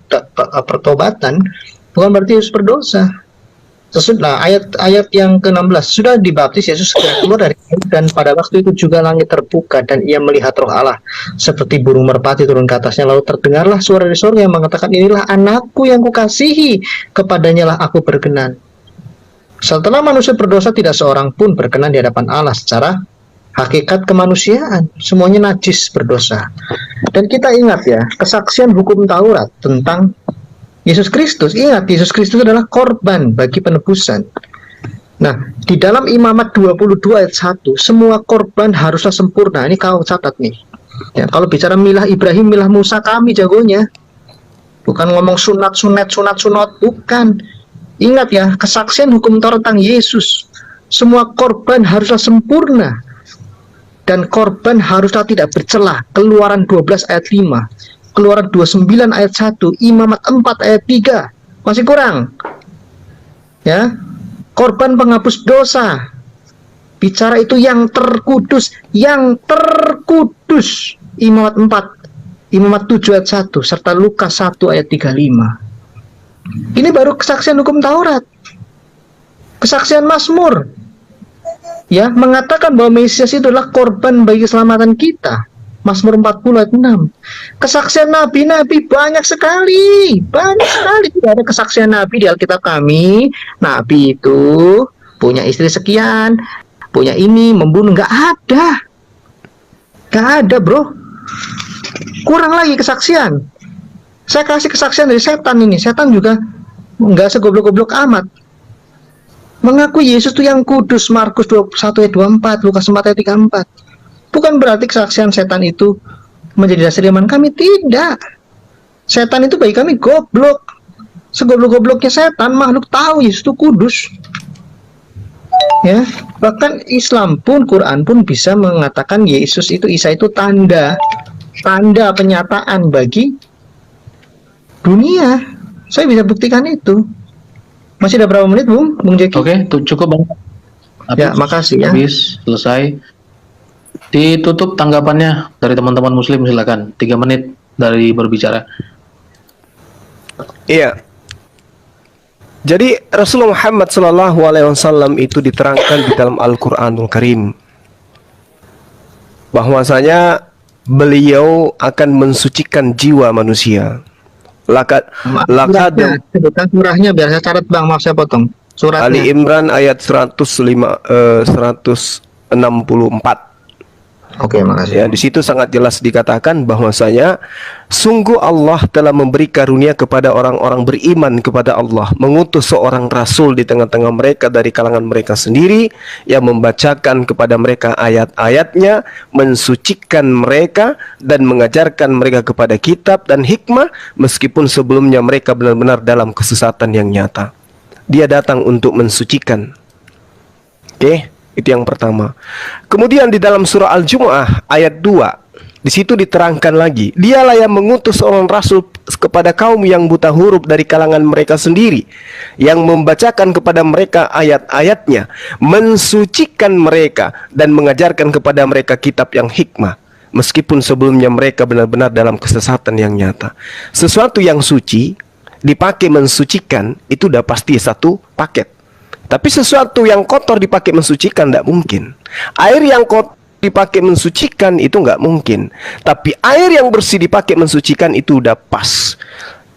pertobatan, bukan berarti Yesus berdosa. Sesudah ayat yang ke-16, sudah dibaptis Yesus segera keluar dari air, dan pada waktu itu juga langit terbuka dan ia melihat Roh Allah seperti burung merpati turun ke atasnya. Lalu terdengarlah suara dari surga yang mengatakan, inilah anakku yang kukasihi, kepadanya lah aku berkenan. Setelah manusia berdosa, tidak seorang pun berkenan di hadapan Allah secara hakikat kemanusiaan. Semuanya najis berdosa. Dan kita ingat ya, kesaksian hukum Taurat tentang Yesus Kristus. Ingat, Yesus Kristus adalah korban bagi penebusan. Nah, di dalam Imamat 22 ayat 1, semua korban haruslah sempurna. Ini kau catat nih. Ya, kalau bicara milah Ibrahim, milah Musa, kami jagonya. Bukan ngomong sunat, bukan. Ingat ya, kesaksian hukum Taurat tentang Yesus. Semua korban haruslah sempurna. Dan korban haruslah tidak bercelah. Keluaran 12 ayat 5. Keluaran 29 ayat 1, Imamat 4 ayat 3. Masih kurang. Ya. Korban penghapus dosa. bicara itu yang terkudus, Imamat 4, Imamat 7 ayat 1 serta Lukas 1 ayat 35. Ini baru kesaksian hukum Taurat. Kesaksian Mazmur, ya, mengatakan bahwa Mesias itu adalah korban bagi keselamatan kita. Mazmur 40 ayat 6. Kesaksian nabi-nabi banyak sekali. Tidak ada kesaksian nabi di Alkitab kami. Nabi itu punya istri sekian, punya ini, membunuh. Nggak ada, bro. Kurang lagi kesaksian. Saya kasih kesaksian dari setan ini. Setan juga nggak segoblok-goblok amat. Mengaku Yesus itu yang kudus, Markus 21 ayat 24, Lukas 4 ayat 34. Bukan berarti kesaksian setan itu menjadi dasar iman kami, tidak. Setan itu bagi kami goblok. Segoblok-gobloknya setan, makhluk tahu Yesus itu kudus. Ya, bahkan Islam pun, Quran pun bisa mengatakan Yesus itu, Isa itu tanda penyataan bagi dunia. Saya bisa buktikan itu. Masih ada berapa menit, Bung Jeki? Oke, cukup Bang. Ya, makasih ya. Habis, selesai. Ditutup tanggapannya dari teman-teman Muslim, silakan. 3 menit dari berbicara. Iya. Jadi Rasulullah Muhammad SAW itu diterangkan di dalam Al-Quranul Karim bahwasanya beliau akan mensucikan jiwa manusia. Sebutkan surahnya biar saya catat, Bang. Maaf saya potong. Suratnya. Ali Imran ayat 164. Oke, makasih. Ya, di situ sangat jelas dikatakan bahwasanya sungguh Allah telah memberi karunia kepada orang-orang beriman kepada Allah, mengutus seorang rasul di tengah-tengah mereka dari kalangan mereka sendiri yang membacakan kepada mereka ayat-ayatnya, mensucikan mereka dan mengajarkan mereka kepada kitab dan hikmah meskipun sebelumnya mereka benar-benar dalam kesesatan yang nyata. Dia datang untuk mensucikan. Oke? Itu yang pertama. Kemudian di dalam surah Al-Jumu'ah ayat 2, di situ diterangkan lagi, dialah yang mengutus seorang rasul kepada kaum yang buta huruf dari kalangan mereka sendiri, yang membacakan kepada mereka ayat-ayatnya, mensucikan mereka dan mengajarkan kepada mereka kitab yang hikmah, meskipun sebelumnya mereka benar-benar dalam kesesatan yang nyata. Sesuatu yang suci dipakai mensucikan itu udah pasti satu paket. Tapi sesuatu yang kotor dipakai mensucikan tidak mungkin. Air yang kotor dipakai mensucikan itu nggak mungkin. Tapi air yang bersih dipakai mensucikan itu udah pas.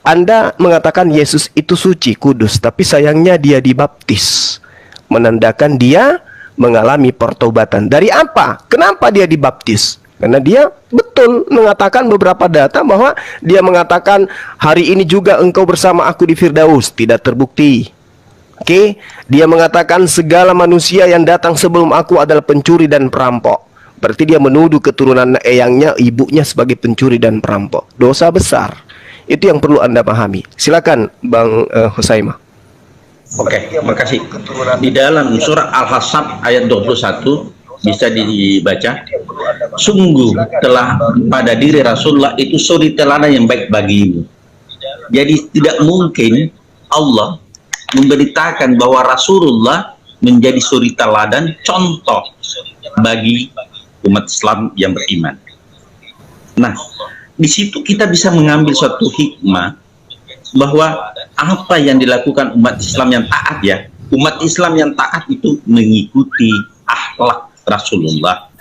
Anda mengatakan Yesus itu suci, kudus, tapi sayangnya dia dibaptis, menandakan dia mengalami pertobatan. Dari apa? Kenapa dia dibaptis? Karena dia betul mengatakan beberapa data bahwa dia mengatakan hari ini juga engkau bersama aku di Firdaus. Tidak terbukti. Oke, dia mengatakan segala manusia yang datang sebelum aku adalah pencuri dan perampok. Berarti dia menuduh keturunan eyangnya, ibunya sebagai pencuri dan perampok. Dosa besar. Itu yang perlu Anda pahami. Silakan Bang Husaimah. Oke, makasih. Di dalam surah Al-Hasab ayat 21 bisa dibaca, sungguh telah pada diri Rasulullah itu suri teladan yang baik bagimu. Jadi tidak mungkin Allah memberitakan bahwa Rasulullah menjadi suri teladan, contoh bagi umat Islam yang beriman. Nah, di situ kita bisa mengambil suatu hikmah bahwa apa yang dilakukan umat Islam yang taat, ya, umat Islam yang taat itu mengikuti akhlak Rasulullah.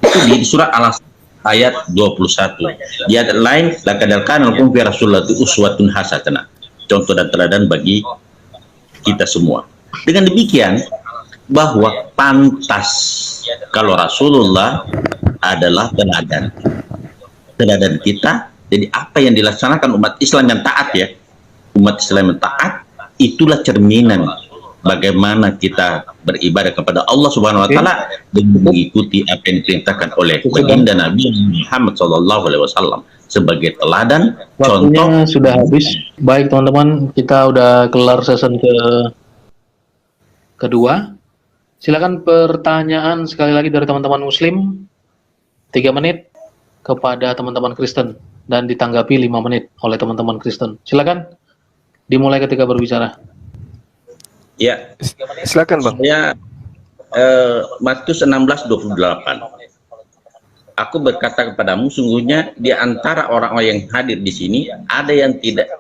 Itu di surah Al-Asr ayat 21. Di ayat lain, laqad kana lakum fi Rasulillah uswatun hasanah, contoh dan teladan bagi kita semua. Dengan demikian, bahwa pantas kalau Rasulullah adalah teladan kita. Jadi apa yang dilaksanakan umat Islam yang taat, ya, umat Islam yang taat, itulah cerminan bagaimana kita beribadah kepada Allah Subhanahu wa taala dan mengikuti apa yang diperintahkan oleh baginda Nabi Muhammad SAW sebagai teladan. Waktunya contoh. Sudah habis. Baik teman-teman, kita udah kelar season kedua. Silakan pertanyaan sekali lagi dari teman-teman Muslim, 3 menit kepada teman-teman Kristen dan ditanggapi 5 menit oleh teman-teman Kristen. Silakan dimulai ketika berbicara. Ya, Silakan Bang. saya Matius 16:28. Aku berkata kepadamu, sungguhnya di antara orang-orang yang hadir di sini ada yang tidak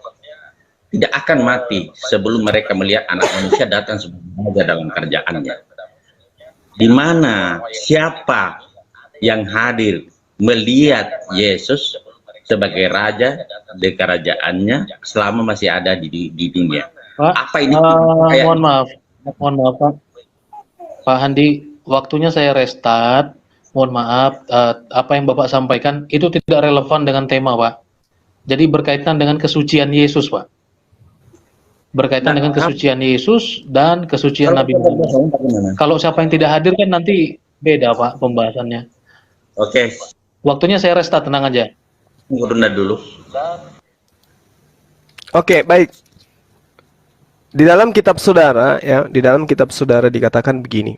akan mati sebelum mereka melihat Anak Manusia datang sebagai raja dalam kerajaannya. Di mana siapa yang hadir melihat Yesus sebagai raja di kerajaannya selama masih ada di dunia? Pak, Apa ini? mohon maaf Pak. Pak Handi, waktunya saya restart. Mohon maaf, apa yang Bapak sampaikan itu tidak relevan dengan tema, Pak. Jadi berkaitan dengan kesucian Yesus, Pak. Berkaitan dengan kesucian Yesus dan kesucian Nabi Muhammad. Kalau siapa yang tidak hadir kan nanti beda, Pak, pembahasannya. Oke. Waktunya saya restart, tenang aja. Tunggu dulu. Oke, baik. Di dalam kitab saudara, ya, di dalam kitab saudara dikatakan begini.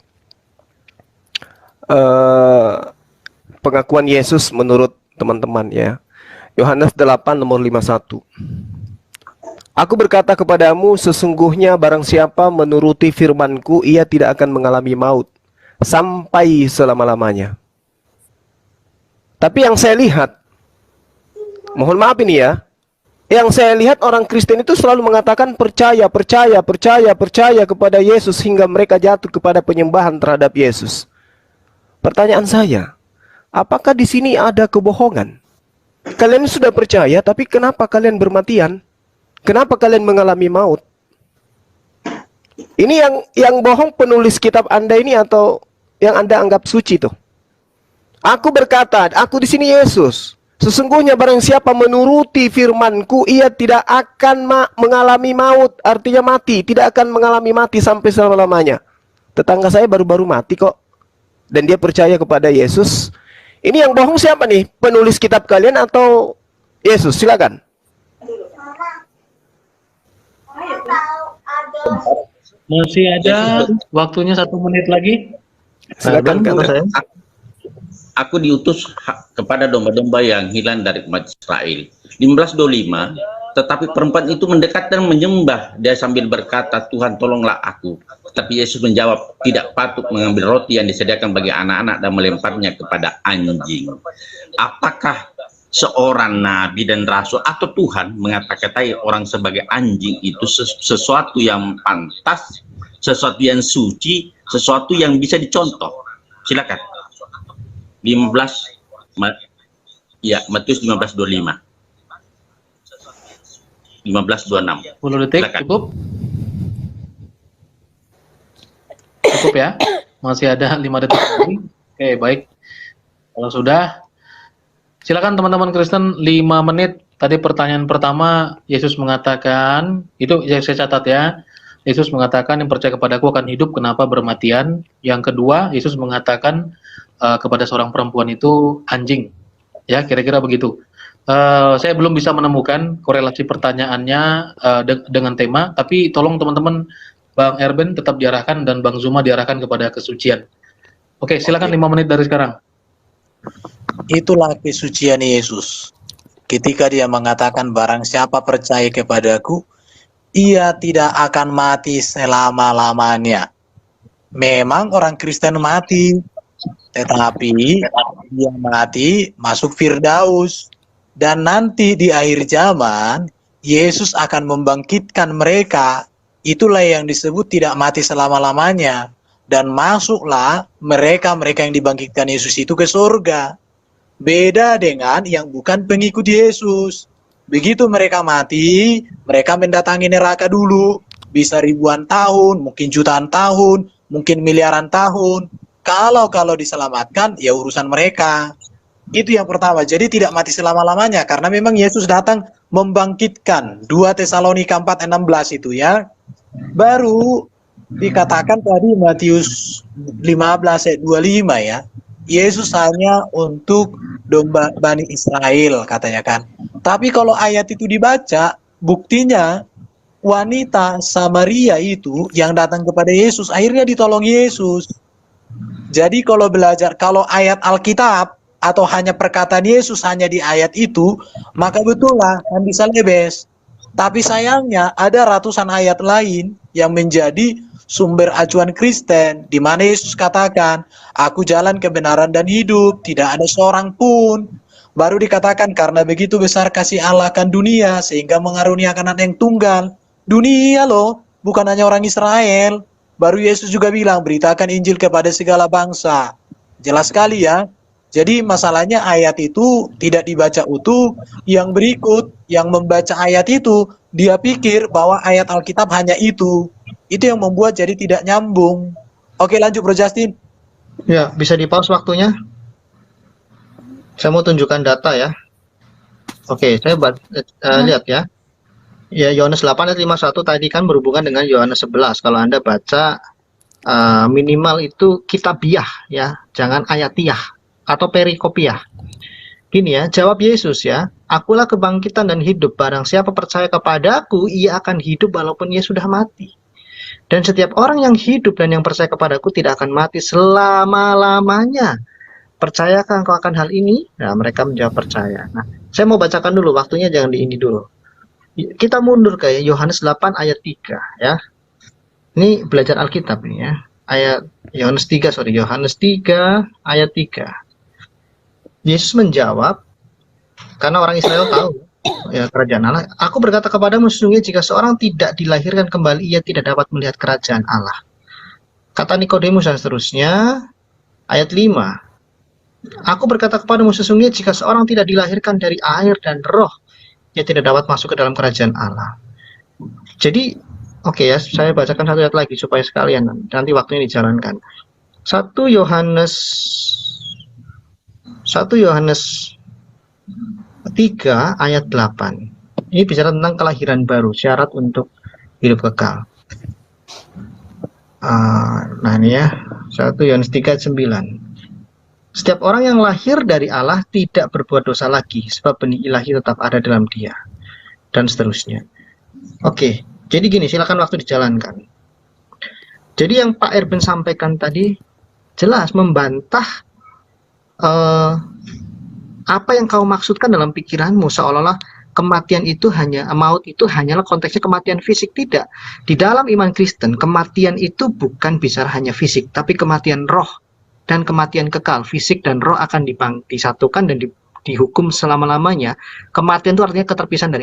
Pengakuan Yesus menurut teman-teman, ya. Yohanes 8 nomor 51. Aku berkata kepadamu, sesungguhnya barang siapa menuruti firman-Ku, ia tidak akan mengalami maut sampai selama-lamanya. Tapi yang saya lihat, mohon maaf ini ya, yang saya lihat orang Kristen itu selalu mengatakan percaya kepada Yesus hingga mereka jatuh kepada penyembahan terhadap Yesus. Pertanyaan saya, apakah di sini ada kebohongan? Kalian sudah percaya, tapi kenapa kalian bermatian? Kenapa kalian mengalami maut? Ini yang bohong penulis kitab Anda ini atau yang Anda anggap suci tuh? Aku berkata, aku di sini Yesus. Sesungguhnya barang siapa menuruti firman-Ku, ia tidak akan mengalami maut, artinya mati, tidak akan mengalami mati sampai selama-lamanya. Tetangga saya baru-baru mati kok, dan dia percaya kepada Yesus. Ini yang bohong siapa nih? Penulis kitab kalian atau Yesus? Silakan. Masih ada waktunya 1 menit lagi. Silakan kata saya. Aku diutus kepada domba-domba yang hilang dari umat Israel. 15:25. Tetapi perempuan itu mendekat dan menyembah. Dia sambil berkata, Tuhan tolonglah aku. Tapi Yesus menjawab, tidak patut mengambil roti yang disediakan bagi anak-anak dan melemparnya kepada anjing. Apakah seorang nabi dan rasul atau Tuhan mengata-katai orang sebagai anjing itu sesuatu yang pantas, sesuatu yang suci, sesuatu yang bisa dicontoh? Silakan. Matius 15:25. 15:26. 10 detik, Silakan. Cukup ya? Masih ada 5 detik lagi. Oke, baik. Kalau sudah, silakan teman-teman Kristen 5 menit. Tadi pertanyaan pertama, Yesus mengatakan, itu saya catat ya. Yesus mengatakan yang percaya kepadaku akan hidup, kenapa bermatian? Yang kedua, Yesus mengatakan kepada seorang perempuan itu anjing. Ya, kira-kira begitu. Saya belum bisa menemukan korelasi pertanyaannya dengan tema, tapi tolong teman-teman, Bang Erben tetap diarahkan dan Bang Zuma diarahkan kepada kesucian. Oke, silakan 5 menit dari sekarang. Itulah kesucian Yesus. Ketika dia mengatakan barang siapa percaya kepadaku, ia tidak akan mati selama-lamanya. Memang orang Kristen mati, tetapi dia mati masuk Firdaus. Dan nanti di akhir zaman, Yesus akan membangkitkan mereka. Itulah yang disebut tidak mati selama-lamanya. Dan masuklah mereka yang dibangkitkan Yesus itu ke surga. Beda dengan yang bukan pengikut Yesus. Begitu mereka mati, mereka mendatangi neraka dulu. Bisa ribuan tahun, mungkin jutaan tahun, mungkin miliaran tahun. Kalau diselamatkan, ya urusan mereka. Itu yang pertama. Jadi tidak mati selama-lamanya. Karena memang Yesus datang membangkitkan. 2 Tesalonika 4:16 itu ya. Baru dikatakan tadi Matius 15 ayat 25 ya. Yesus hanya untuk domba Bani Israel katanya kan. Tapi kalau ayat itu dibaca, buktinya wanita Samaria itu yang datang kepada Yesus akhirnya ditolong Yesus. Jadi kalau belajar, kalau ayat Alkitab atau hanya perkataan Yesus hanya di ayat itu, maka betul lah kan bisa lebes. Tapi sayangnya ada ratusan ayat lain yang menjadi sumber acuan Kristen, di mana Yesus katakan, aku jalan kebenaran dan hidup, tidak ada seorang pun. Baru dikatakan, karena begitu besar kasih Allah akan dunia, sehingga mengaruniakan anak yang tunggal. Dunia loh, bukan hanya orang Israel. Baru Yesus juga bilang, beritakan Injil kepada segala bangsa. Jelas sekali ya. Jadi masalahnya ayat itu tidak dibaca utuh. Yang berikut, yang membaca ayat itu, dia pikir bahwa ayat Alkitab hanya itu. Itu yang membuat jadi tidak nyambung. Oke, lanjut Bro Justin. Ya, bisa di-pause waktunya. Saya mau tunjukkan data ya. Oke, saya lihat ya. Ya, Yohanes 8 ayat 51 tadi kan berhubungan dengan Yohanes 11. Kalau Anda baca minimal itu kitabiah ya, jangan ayatiah atau perikopiah. Gini ya, jawab Yesus ya, akulah kebangkitan dan hidup, barang siapa percaya kepadaku, ia akan hidup walaupun ia sudah mati. Dan setiap orang yang hidup dan yang percaya kepadaku tidak akan mati selama-lamanya. Percayakah engkau akan hal ini? Nah, mereka menjawab percaya. Nah, saya mau bacakan dulu, waktunya jangan di ini dulu. Kita mundur ke Yohanes 8 ayat 3 ya. Ini belajar Alkitab nih ya. Yohanes 3 ayat 3. Yesus menjawab, karena orang Israel tahu ya kerajaan Allah. Aku berkata kepadamu, sesungguhnya jika seorang tidak dilahirkan kembali, ia tidak dapat melihat kerajaan Allah. Kata Nikodemus dan seterusnya. Ayat 5. Aku berkata kepadamu, sesungguhnya jika seorang tidak dilahirkan dari air dan roh, ia tidak dapat masuk ke dalam kerajaan Allah. Jadi, oke ya, saya bacakan satu ayat lagi supaya sekalian nanti waktunya dijalankan. 1 Yohanes 3 ayat 8. Ini bicara tentang kelahiran baru, syarat untuk hidup kekal. Nah ini ya, 1 Yohanes 3 ayat 9. Setiap orang yang lahir dari Allah tidak berbuat dosa lagi, sebab benih ilahi tetap ada dalam dia. Dan seterusnya. Oke, jadi gini, silakan waktu dijalankan. Jadi yang Pak Erben sampaikan tadi jelas membantah apa yang kau maksudkan dalam pikiranmu, seolah-olah kematian itu maut itu hanyalah konteksnya kematian fisik. Tidak. Di dalam iman Kristen, kematian itu bukan bicara hanya fisik, tapi kematian roh dan kematian kekal. Fisik dan roh akan disatukan dan dihukum selama-lamanya. Kematian itu artinya keterpisahan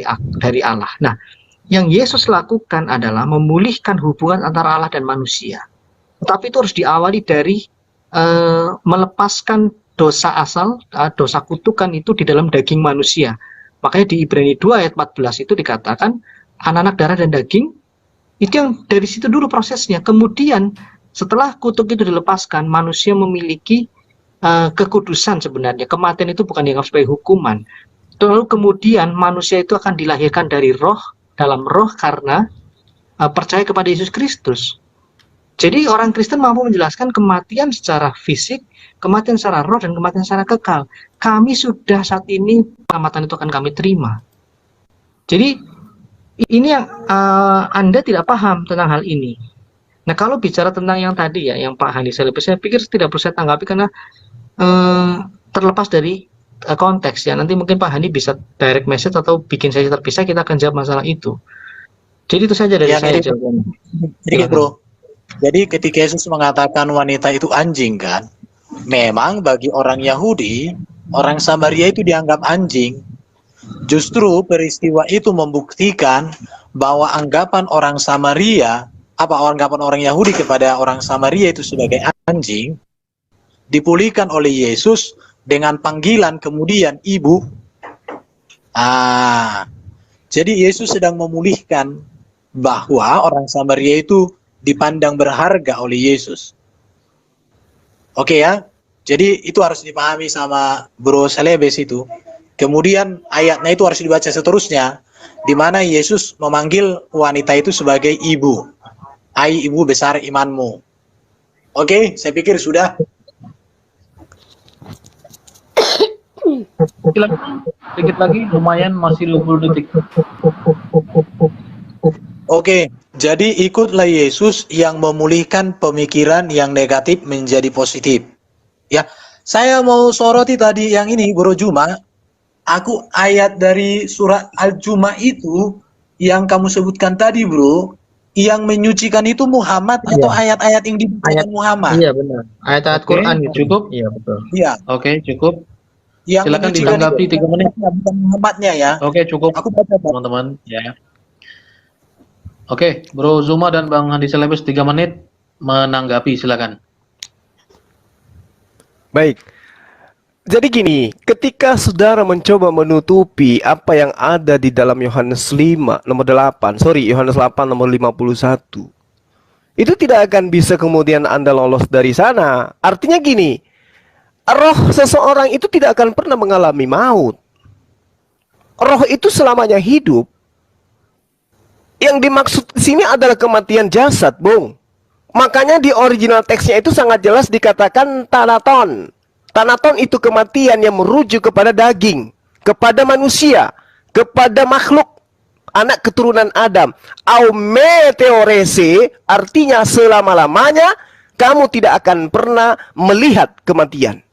dari Allah. Nah, yang Yesus lakukan adalah memulihkan hubungan antara Allah dan manusia. Tetapi itu harus diawali dari melepaskan dosa asal, dosa kutukan itu di dalam daging manusia. Makanya di Ibrani 2 ayat 14 itu dikatakan anak-anak darah dan daging, itu yang dari situ dulu prosesnya. Kemudian setelah kutuk itu dilepaskan, manusia memiliki kekudusan sebenarnya. Kematian itu bukan dianggap sebagai hukuman. Lalu kemudian manusia itu akan dilahirkan dari roh, dalam roh karena percaya kepada Yesus Kristus. Jadi orang Kristen mampu menjelaskan kematian secara fisik, kematian secara roh, dan kematian secara kekal. Kami sudah saat ini, keselamatan itu akan kami terima. Jadi ini yang Anda tidak paham tentang hal ini. Nah, kalau bicara tentang yang tadi ya, yang Pak Hani saya pikir tidak perlu saya tanggapi karena terlepas dari konteks ya. Nanti mungkin Pak Hani bisa direct message atau bikin sesi terpisah, kita akan jawab masalah itu. Jadi itu saja dari saya jawabannya. Sedikit bro. Jadi ketika Yesus mengatakan wanita itu anjing kan, memang bagi orang Yahudi, orang Samaria itu dianggap anjing. Justru peristiwa itu membuktikan bahwa anggapan orang Samaria, anggapan orang Yahudi kepada orang Samaria itu sebagai anjing, dipulihkan oleh Yesus dengan panggilan kemudian ibu. Jadi Yesus sedang memulihkan bahwa orang Samaria itu dipandang berharga oleh Yesus. Oke ya, jadi itu harus dipahami sama Bro Selebes itu. Kemudian ayatnya itu harus dibaca seterusnya, di mana Yesus memanggil wanita itu sebagai ibu. Hai ibu besar imanmu. Oke, saya pikir sudah. Sedikit lagi, lumayan masih 20 detik. Oke, jadi ikutlah Yesus yang memulihkan pemikiran yang negatif menjadi positif. Ya, saya mau soroti tadi yang ini, Bro Juma. Aku ayat dari surat Al-Juma itu yang kamu sebutkan tadi, Bro. yang menyucikan itu Muhammad atau ayat-ayat yang dibacakan Muhammad? Iya benar. Ayat-ayat Oke, Quran itu. cukup. Iya betul. Iya. Oke, cukup. Yang Silakan menyucikan ditanggapi itu 3 menit. bukan Muhammadnya ya. Oke, cukup Aku baca Bang. teman-teman ya. Oke, Bro Zuma dan Bang Handi Selebes 3 menit menanggapi, silakan. Baik. Jadi gini, ketika saudara mencoba menutupi apa yang ada di dalam Yohanes 5 nomor 8, Yohanes 8 nomor 51, itu tidak akan bisa kemudian Anda lolos dari sana. Artinya gini, roh seseorang itu tidak akan pernah mengalami maut. Roh itu selamanya hidup. Yang dimaksud di sini adalah kematian jasad, Bung. Makanya di original teksnya itu sangat jelas dikatakan Thanaton. Thanaton itu kematian yang merujuk kepada daging, kepada manusia, kepada makhluk, anak keturunan Adam. Aumeteorese artinya selama-lamanya kamu tidak akan pernah melihat kematian.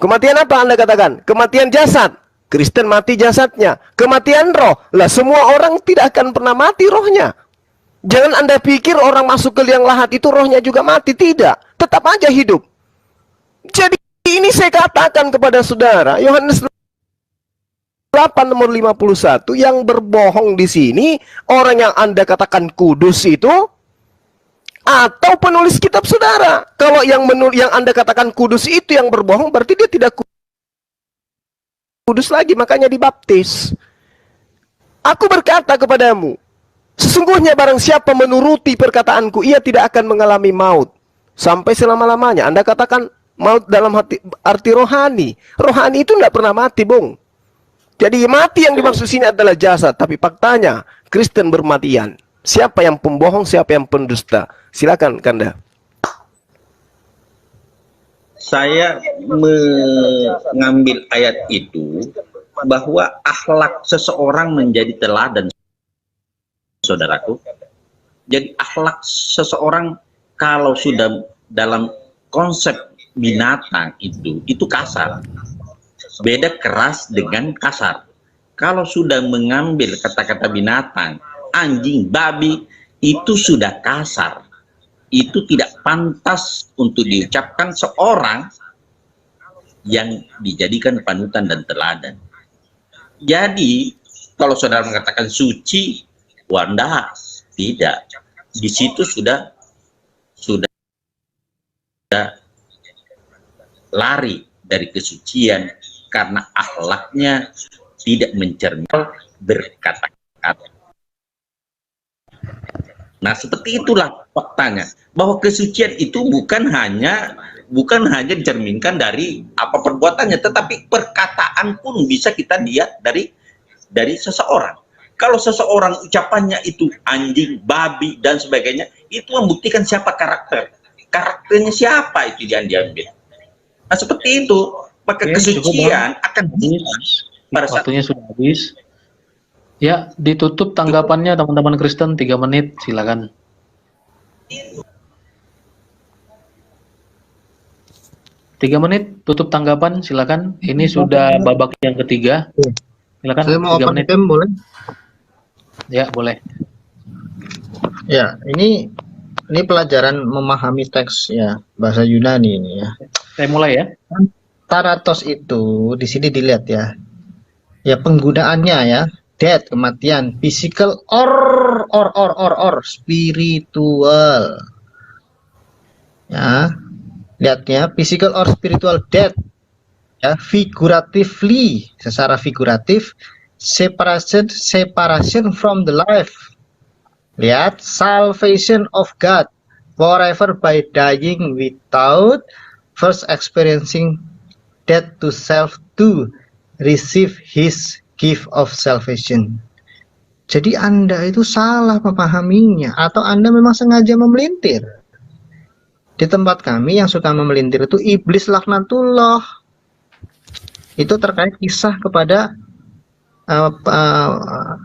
Kematian apa Anda katakan? Kematian jasad. Kristen mati jasadnya. Kematian roh. Lah semua orang tidak akan pernah mati rohnya. Jangan Anda pikir orang masuk ke liang lahat itu rohnya juga mati. Tidak. Tetap aja hidup. Jadi ini saya katakan kepada saudara, Yohanes 8 nomor 51, yang berbohong di sini, orang yang Anda katakan kudus itu, atau penulis kitab saudara. Kalau yang Anda katakan kudus itu yang berbohong, berarti dia tidak kudus lagi, makanya dibaptis. Aku berkata kepadamu, sesungguhnya barang siapa menuruti perkataanku, ia tidak akan mengalami maut sampai selama-lamanya. Anda katakan maut dalam arti rohani. Rohani itu tidak pernah mati, Bung. Jadi mati yang dimaksud sini adalah jasad. Tapi faktanya, Kristen bermatian. Siapa yang pembohong, siapa yang pendusta? Silakan, Kanda. Saya mengambil ayat itu bahwa akhlak seseorang menjadi teladan, saudaraku. Jadi akhlak seseorang kalau sudah dalam konsep binatang itu kasar. Beda keras dengan kasar. Kalau sudah mengambil kata-kata binatang, anjing, babi, itu sudah kasar. Itu tidak pantas untuk diucapkan seorang yang dijadikan panutan dan teladan. Jadi, kalau saudara mengatakan suci, wanda, tidak. Di situ sudah lari dari kesucian karena akhlaknya tidak mencerminkan berkata-kata. Nah, seperti itulah faktanya, bahwa kesucian itu bukan hanya dicerminkan dari apa perbuatannya, tetapi perkataan pun bisa kita lihat dari seseorang. Kalau seseorang ucapannya itu anjing, babi dan sebagainya, itu membuktikan siapa karakternya siapa itu yang diambil. Nah, seperti itu, maka kesucian akan pada saat waktunya sudah habis. Ya, ditutup tanggapannya teman-teman Kristen 3 menit, silakan. Tiga menit tutup tanggapan, silakan. Ini sudah babak yang ketiga. Silakan. Saya mau 3 open menit. cam, boleh? Ya, boleh. Ya, ini pelajaran memahami teks ya, bahasa Yunani ini ya. Saya mulai ya. Thanatos itu di sini dilihat ya. Ya penggunaannya ya, death kematian, physical or spiritual. Ya. Lihatnya physical or spiritual death. Ya, figuratively, secara figuratif, separation from the life. Lihat, salvation of God forever by dying without first experiencing death to self to receive his gift of salvation. Jadi Anda itu salah memahaminya, atau Anda memang sengaja memelintir. Di tempat kami yang suka memelintir itu iblis laknatullah. Itu terkait kisah kepada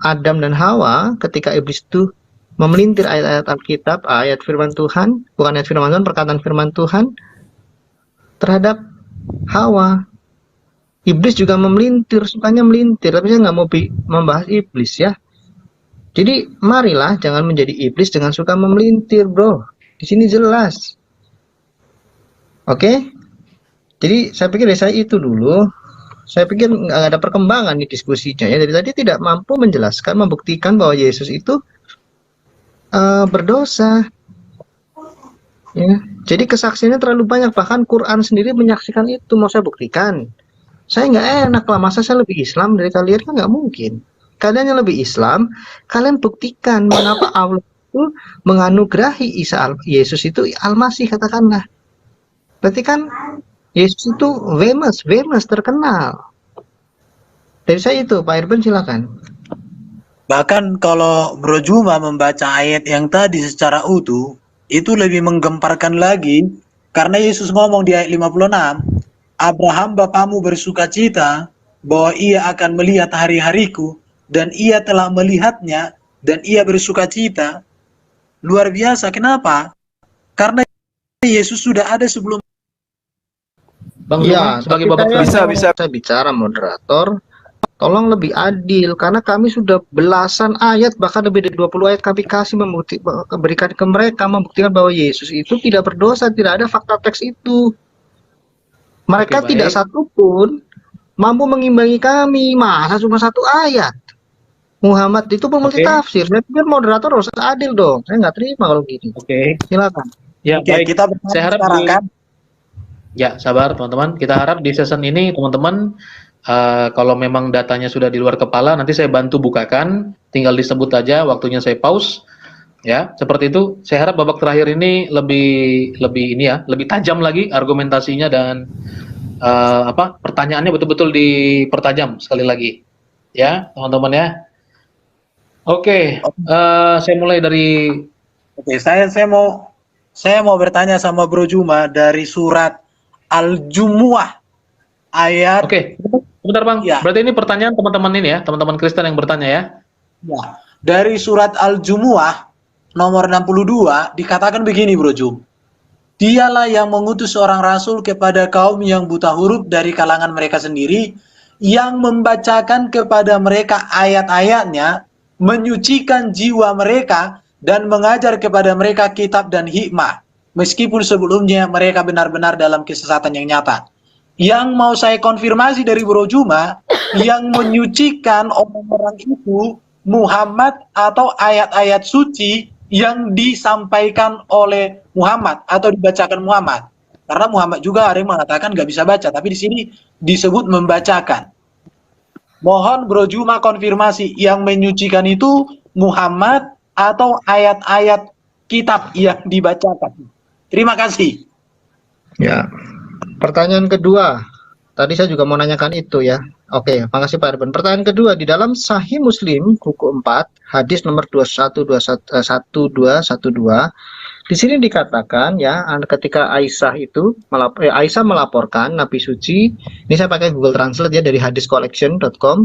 Adam dan Hawa ketika iblis itu memelintir ayat-ayat Alkitab, ayat firman Tuhan, bukan ayat firman Tuhan, perkataan firman Tuhan terhadap Hawa. Iblis juga memelintir, sukanya melintir, tapi saya nggak mau membahas iblis ya. Jadi marilah jangan menjadi iblis dengan suka memelintir, bro. Di sini jelas. Oke? Jadi saya pikir dari saya itu dulu. Saya pikir nggak ada perkembangan di diskusinya ya. Dari tadi tidak mampu menjelaskan, membuktikan bahwa Yesus itu berdosa. Ya. Jadi kesaksiannya terlalu banyak. Bahkan Quran sendiri menyaksikan itu. Mau saya buktikan? Saya nggak enak lah. Masa saya lebih Islam dari kalian? Kan nggak mungkin. Kalian yang lebih Islam, kalian buktikan mengapa Allah itu menganugerahi Yesus itu Al-Masih, katakanlah. Berarti kan Yesus itu famous, terkenal. Dari saya itu, Pak Irban silakan. Bahkan kalau Bro Juma membaca ayat yang tadi secara utuh, itu lebih menggemparkan lagi, karena Yesus ngomong di ayat 56, Abraham bapamu bersukacita bahwa ia akan melihat hari-hariku, dan ia telah melihatnya, dan ia bersukacita. Luar biasa, kenapa? Karena Yesus sudah ada sebelum. Bang Zuma, sebagai babak saya bicara moderator, tolong lebih adil, karena kami sudah belasan ayat, bahkan lebih dari 20 ayat kami kasih berikan ke mereka, membuktikan bahwa Yesus itu tidak berdosa, tidak ada fakta teks itu. Mereka tidak satupun mampu mengimbangi kami, masa cuma satu ayat. Muhammad itu pun multi tafsir. Saya pikir moderator harus adil dong. Saya nggak terima kalau gini. Silakan. Ya, baik. Kita Saya harap kan? Ya, sabar teman-teman. Kita harap di season ini teman-teman kalau memang datanya sudah di luar kepala, nanti saya bantu bukakan. Tinggal disebut aja, waktunya saya pause. Ya, seperti itu. Saya harap babak terakhir ini lebih tajam lagi argumentasinya dan pertanyaannya betul-betul dipertajam sekali lagi. Ya, teman-teman ya. Oke, saya mulai dari. Oke, saya mau bertanya sama Bro Juma dari surat Al-Jumu'ah ayat. Oke, sebentar Bang. Ya. Berarti ini pertanyaan teman-teman ini ya, teman-teman Kristen yang bertanya ya. Ya. Dari surat Al-Jumu'ah nomor 62 dikatakan begini, Bro Jum. Dialah yang mengutus seorang rasul kepada kaum yang buta huruf dari kalangan mereka sendiri, yang membacakan kepada mereka ayat-ayatnya, menyucikan jiwa mereka, dan mengajar kepada mereka kitab dan hikmah. Meskipun sebelumnya mereka benar-benar dalam kesesatan yang nyata. Yang mau saya konfirmasi dari Bro Juma, yang menyucikan orang-orang itu Muhammad atau ayat-ayat suci yang disampaikan oleh Muhammad atau dibacakan Muhammad. Karena Muhammad juga ada yang mengatakan nggak bisa baca, tapi di sini disebut membacakan. Mohon Bro Juma konfirmasi, yang menyucikan itu Muhammad atau ayat-ayat kitab yang dibacakan. Terima kasih. Ya, pertanyaan kedua. Tadi saya juga mau nanyakan itu ya. Oke, makasih Pak Irban. Pertanyaan kedua, di dalam Sahih Muslim buku 4, hadis nomor 1212, di sini dikatakan ya, ketika Aisyah melaporkan Nabi suci, ini saya pakai Google Translate ya dari hadiscollection.com.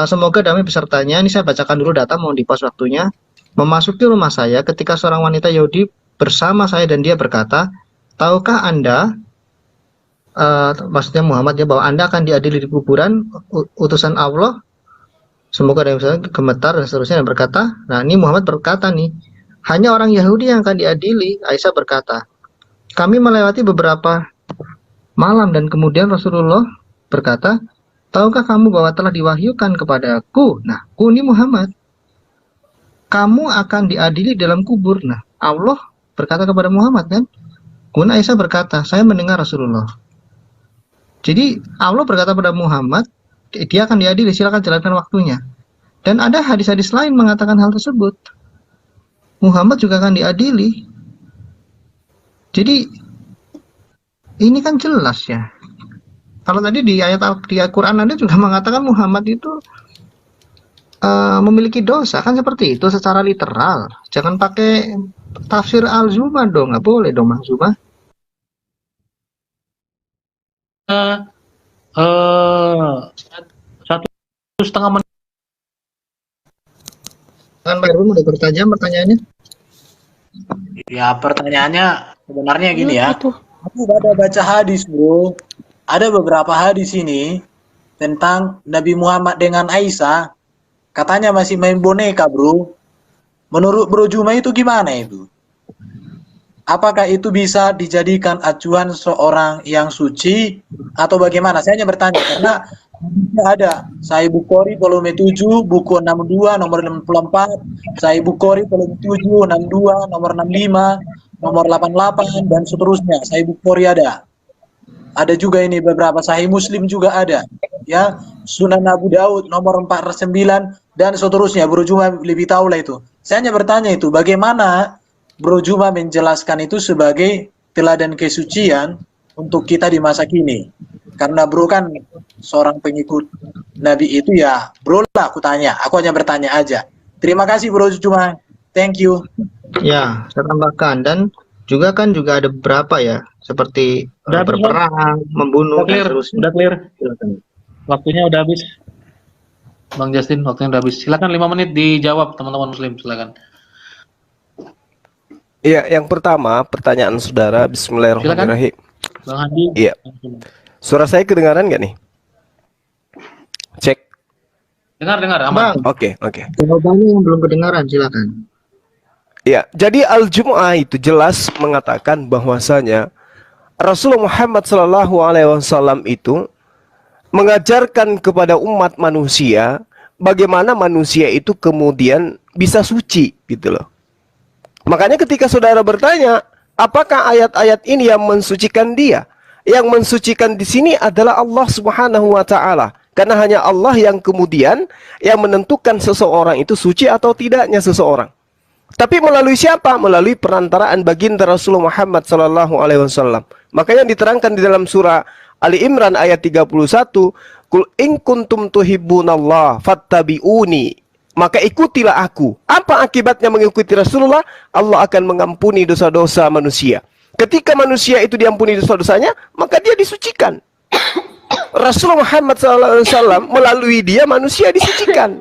Semoga damai besertanya. Ini saya bacakan dulu data, mohon di pause waktunya. Memasuki rumah saya ketika seorang wanita Yahudi bersama saya dan dia berkata, tahukah Anda, maksudnya Muhammad ya, bahwa Anda akan diadili di kuburan utusan Allah? Semoga ada yang gemetar dan seterusnya, dan berkata, nah ini Muhammad berkata nih, hanya orang Yahudi yang akan diadili. Aisyah berkata, kami melewati beberapa malam dan kemudian Rasulullah berkata, tahukah kamu bahwa telah diwahyukan kepadaku? Nah, ku ini Muhammad, kamu akan diadili dalam kubur. Nah, Allah berkata kepada Muhammad kan? Kemudian Aisyah berkata, saya mendengar Rasulullah. Jadi Allah berkata pada Muhammad, dia akan diadili, silakan jalankan waktunya. Dan ada hadis-hadis lain mengatakan hal tersebut. Muhammad juga akan diadili. Jadi ini kan jelas ya. Kalau tadi di ayat di Al-Quran Anda juga mengatakan Muhammad itu memiliki dosa, kan seperti itu secara literal. Jangan pakai tafsir Al-Zuma dong, nggak boleh dong Bang Zuma. Setengah menit. Kan Pak Irwan udah bertanya pertanyaannya? Ya, pertanyaannya sebenarnya gini ya. Aku ada baca hadis, Bro. Ada beberapa hadis ini tentang Nabi Muhammad dengan Aisyah katanya masih main boneka, bro. Menurut Bro Juma itu gimana itu? Apakah itu bisa dijadikan acuan seorang yang suci atau bagaimana? Saya hanya bertanya karena ada Sahih Bukhari volume 7 buku 62 nomor 64, Sahih Bukhari volume 7 62 nomor 65, nomor 88 dan seterusnya. Sahih Bukhari ada. Ada juga ini beberapa Sahih Muslim juga ada. Ya, Sunan Abu Daud nomor 49 dan seterusnya. Bro Juma lebih tahu lah itu. Saya hanya bertanya itu, bagaimana Bro Juma menjelaskan itu sebagai teladan kesucian untuk kita di masa kini. Karena bro kan seorang pengikut Nabi itu ya, bro lah aku tanya. Aku hanya bertanya aja. Terima kasih Bro Juma. Thank you. Ya, saya tambahkan dan juga ada beberapa ya, seperti Udah habis, berperang, membunuh, Udah clear, dan seterusnya. udah clear. Silakan. Waktunya udah habis. Bang Justin, waktunya udah habis. Silakan 5 menit dijawab teman-teman muslim, silakan. Iya, yang pertama pertanyaan saudara. Bismillahirrahmanirrahim. Bang Hadi. Iya. Suara saya kedengaran nggak nih? Cek. Dengar, Bang, aman. Oke. jawabannya yang belum kedengaran, silakan. Ya, jadi Al-Jumu'ah itu jelas mengatakan bahwasanya Rasulullah Muhammad SAW itu mengajarkan kepada umat manusia bagaimana manusia itu kemudian bisa suci, gitu loh. Makanya ketika saudara bertanya, apakah ayat-ayat ini yang mensucikan dia? Yang mensucikan di sini adalah Allah Subhanahu wa taala. Karena hanya Allah yang kemudian yang menentukan seseorang itu suci atau tidaknya seseorang. Tapi melalui siapa? Melalui perantaraan baginda Rasulullah Muhammad SAW. Makanya diterangkan di dalam surah Ali Imran ayat 31, "Qul in kuntum tuhibbunallah fattabi'uni." Maka ikutilah aku. Apa akibatnya mengikuti Rasulullah? Allah akan mengampuni dosa-dosa manusia. Ketika manusia itu diampuni dosa-dosanya, maka dia disucikan. Rasulullah Muhammad SAW melalui dia manusia disucikan.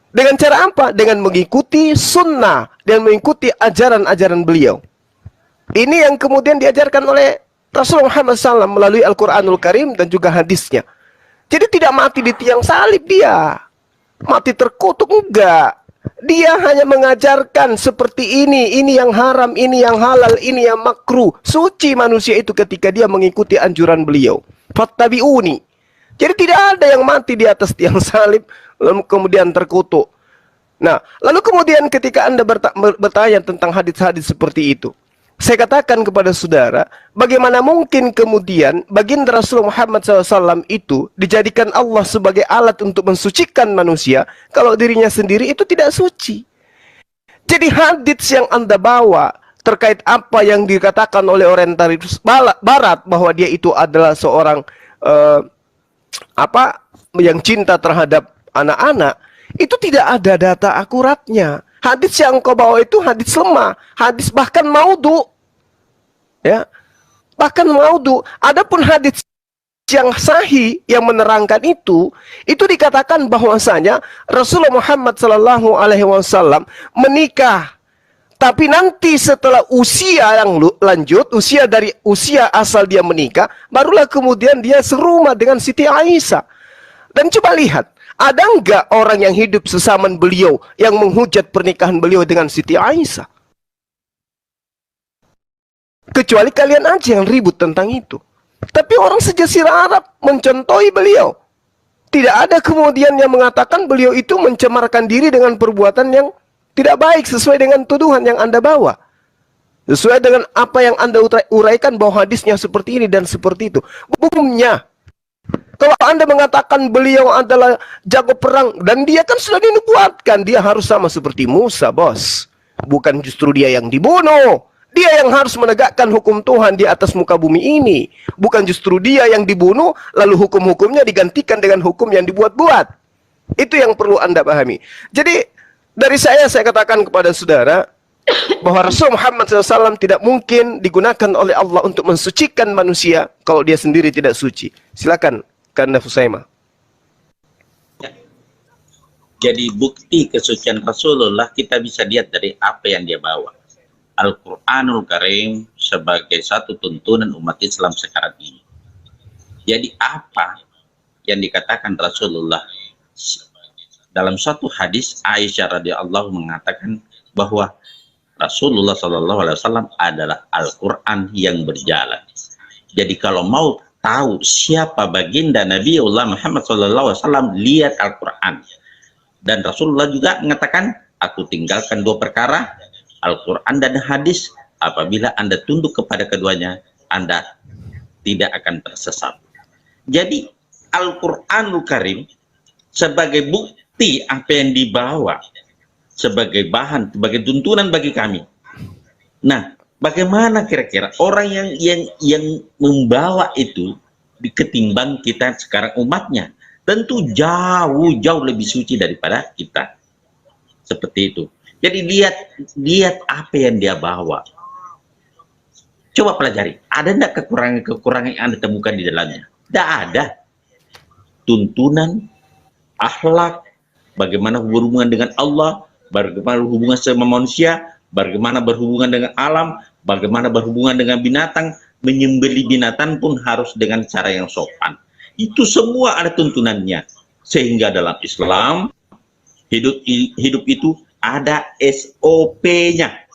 Dengan cara apa? Dengan mengikuti sunnah dan mengikuti ajaran-ajaran beliau. Ini yang kemudian diajarkan oleh Rasulullah Muhammad SAW melalui Al-Quranul Karim dan juga hadisnya. Jadi tidak mati di tiang salib dia. Mati terkutuk, enggak. Dia hanya mengajarkan seperti ini yang haram, ini yang halal, ini yang makruh. Suci manusia itu ketika dia mengikuti anjuran beliau. Fattabi'uni. Jadi tidak ada yang mati di atas tiang salib lalu kemudian terkutuk. Nah, lalu kemudian ketika Anda bertanya tentang hadis-hadis seperti itu, saya katakan kepada saudara, bagaimana mungkin kemudian baginda Rasulullah Muhammad SAW itu dijadikan Allah sebagai alat untuk mensucikan manusia, kalau dirinya sendiri itu tidak suci. Jadi hadis yang Anda bawa terkait apa yang dikatakan oleh orientalis Barat, bahwa dia itu adalah seorang yang cinta terhadap anak-anak, itu tidak ada data akuratnya. Hadis yang kau bawa itu hadis lemah, hadis bahkan maudhu. Ya. Bahkan maudhu. Adapun hadis yang sahih yang menerangkan itu dikatakan bahwasanya Rasulullah Muhammad SAW menikah. Tapi nanti setelah usia yang lanjut, usia dari usia asal dia menikah, barulah kemudian dia serumah dengan Siti Aisyah. Dan coba lihat, ada enggak orang yang hidup sesaman beliau yang menghujat pernikahan beliau dengan Siti Aisyah? Kecuali kalian aja yang ribut tentang itu. Tapi orang sejazirah Arab mencontohi beliau. Tidak ada kemudian yang mengatakan beliau itu mencemarkan diri dengan perbuatan yang tidak baik sesuai dengan tuduhan yang Anda bawa. Sesuai dengan apa yang Anda uraikan bahwa hadisnya seperti ini dan seperti itu. Hukumnya, kalau Anda mengatakan beliau adalah jago perang, dan dia kan sudah dinubuatkan, dia harus sama seperti Musa, bos. Bukan justru dia yang dibunuh. Dia yang harus menegakkan hukum Tuhan di atas muka bumi ini. Bukan justru dia yang dibunuh, lalu hukum-hukumnya digantikan dengan hukum yang dibuat-buat. Itu yang perlu Anda pahami. Jadi, dari saya katakan kepada saudara, bahwa Rasul Muhammad SAW tidak mungkin digunakan oleh Allah untuk mensucikan manusia kalau dia sendiri tidak suci. Silakan, Kanda Fusaimah. Jadi bukti kesucian Rasulullah kita bisa lihat dari apa yang dia bawa. Al-Quranul Karim sebagai satu tuntunan umat Islam sekarang ini. Jadi apa yang dikatakan Rasulullah dalam suatu hadis Aisyah radhiyallahu mengatakan bahwa Rasulullah SAW adalah Al-Quran yang berjalan. Jadi kalau mau tahu siapa baginda Nabiullah Muhammad SAW, lihat Al-Quran. Dan Rasulullah juga mengatakan, aku tinggalkan dua perkara, Al-Quran dan hadis. Apabila Anda tunduk kepada keduanya, Anda tidak akan tersesat. Jadi Al-Quranul Karim sebagai bukti apa yang dibawa, sebagai bahan, sebagai tuntunan bagi kami. Nah, bagaimana kira-kira orang yang membawa itu ketimbang kita sekarang umatnya? Tentu jauh lebih suci daripada kita. Seperti itu. Jadi lihat apa yang dia bawa. Coba pelajari. Ada enggak kekurangan yang Anda temukan di dalamnya? Tidak ada. Tuntunan, akhlak, bagaimana berhubungan dengan Allah, bagaimana berhubungan sama manusia, bagaimana berhubungan dengan alam, bagaimana berhubungan dengan binatang, menyembelih binatang pun harus dengan cara yang sopan. Itu semua ada tuntunannya. Sehingga dalam Islam, hidup itu ada SOP-nya.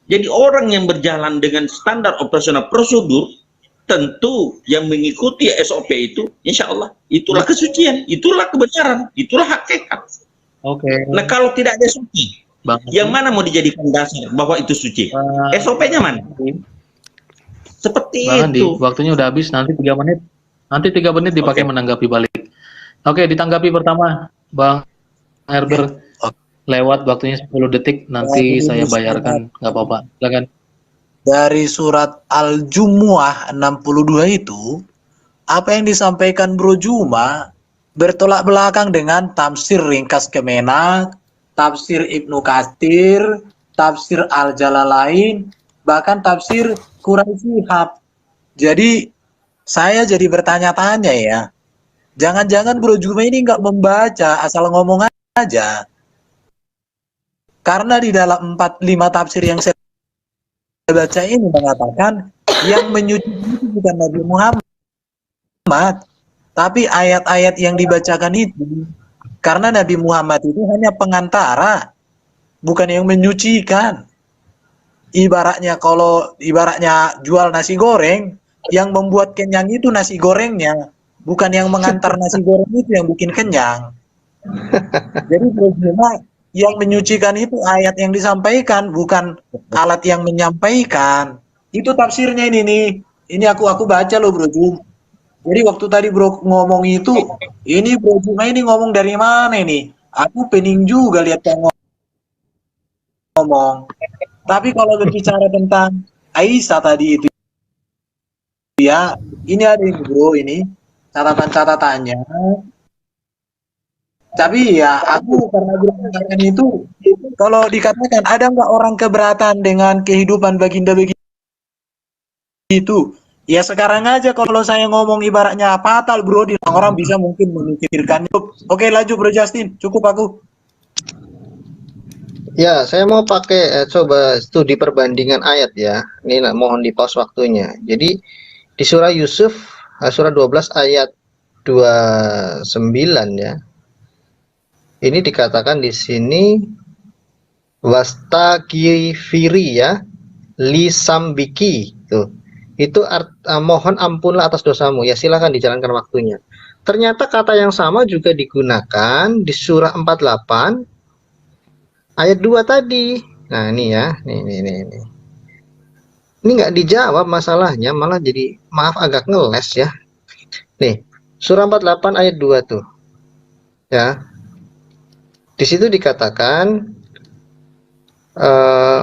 Jadi orang yang berjalan dengan standar operasional prosedur, tentu yang mengikuti SOP itu, insya Allah, itulah kesucian, itulah kebenaran, itulah hakikat. Oke. Nah kalau tidak ada suci, yang mana mau dijadikan dasar bahwa itu suci? SOP-nya mana? Seperti Bang Andi, itu. waktunya udah habis, nanti 3 menit. Nanti 3 menit dipakai menanggapi balik. Oke, ditanggapi pertama, Bang Herbert. Lewat waktunya 10 detik, nanti saya bayarkan, nggak apa-apa. Silakan. Dari surat Al-Jumu'ah 62 itu, apa yang disampaikan Bro Juma bertolak belakang dengan tafsir ringkas Kemenak, tafsir Ibnu Katsir, tafsir Al-Jalalain, bahkan tafsir Quraisy Shihab. Jadi saya jadi bertanya-tanya ya, jangan-jangan Bro Juma ini nggak membaca, asal ngomong aja. Karena di dalam 4-5 tafsir yang saya baca ini mengatakan yang menyuci itu bukan Nabi Muhammad, tapi ayat-ayat yang dibacakan itu, karena Nabi Muhammad itu hanya pengantara, bukan yang menyucikan. Ibaratnya jual nasi goreng, yang membuat kenyang itu nasi gorengnya, bukan yang mengantar nasi goreng itu yang bikin kenyang. Jadi bagaimana yang menyucikan itu ayat yang disampaikan, bukan alat yang menyampaikan. Itu tafsirnya ini nih. Ini aku baca loh Bro Jum. Jadi waktu tadi Bro ngomong itu, ini Bro Juma ini ngomong dari mana ini? Aku pening juga lihat yang ngomong. Tapi kalau berbicara tentang Aisyah tadi itu, ya, ini ada ini Bro, ini catatan-catatannya. Tapi ya aku karena bilang itu, kalau dikatakan ada nggak orang keberatan dengan kehidupan baginda begitu, ya sekarang aja kalau saya ngomong ibaratnya fatal Bro, orang bisa mungkin memikirkan itu. Oke lanjut Bro Justin, cukup aku. Ya, saya mau pakai coba studi perbandingan ayat ya. Ini mohon di pause waktunya. Jadi di surah Yusuf surah 12 ayat 29 ya. Ini dikatakan di sini wastagfiri ya li sambiki tuh. Itu mohon ampunlah atas dosamu. Ya silakan dijalankan waktunya. Ternyata kata yang sama juga digunakan di surah 48 ayat 2 tadi. Nah, ini ya. Ini. Ini nggak dijawab masalahnya, malah jadi maaf agak ngeles ya. Nih, surah 48 ayat 2 tuh. Ya. Di situ dikatakan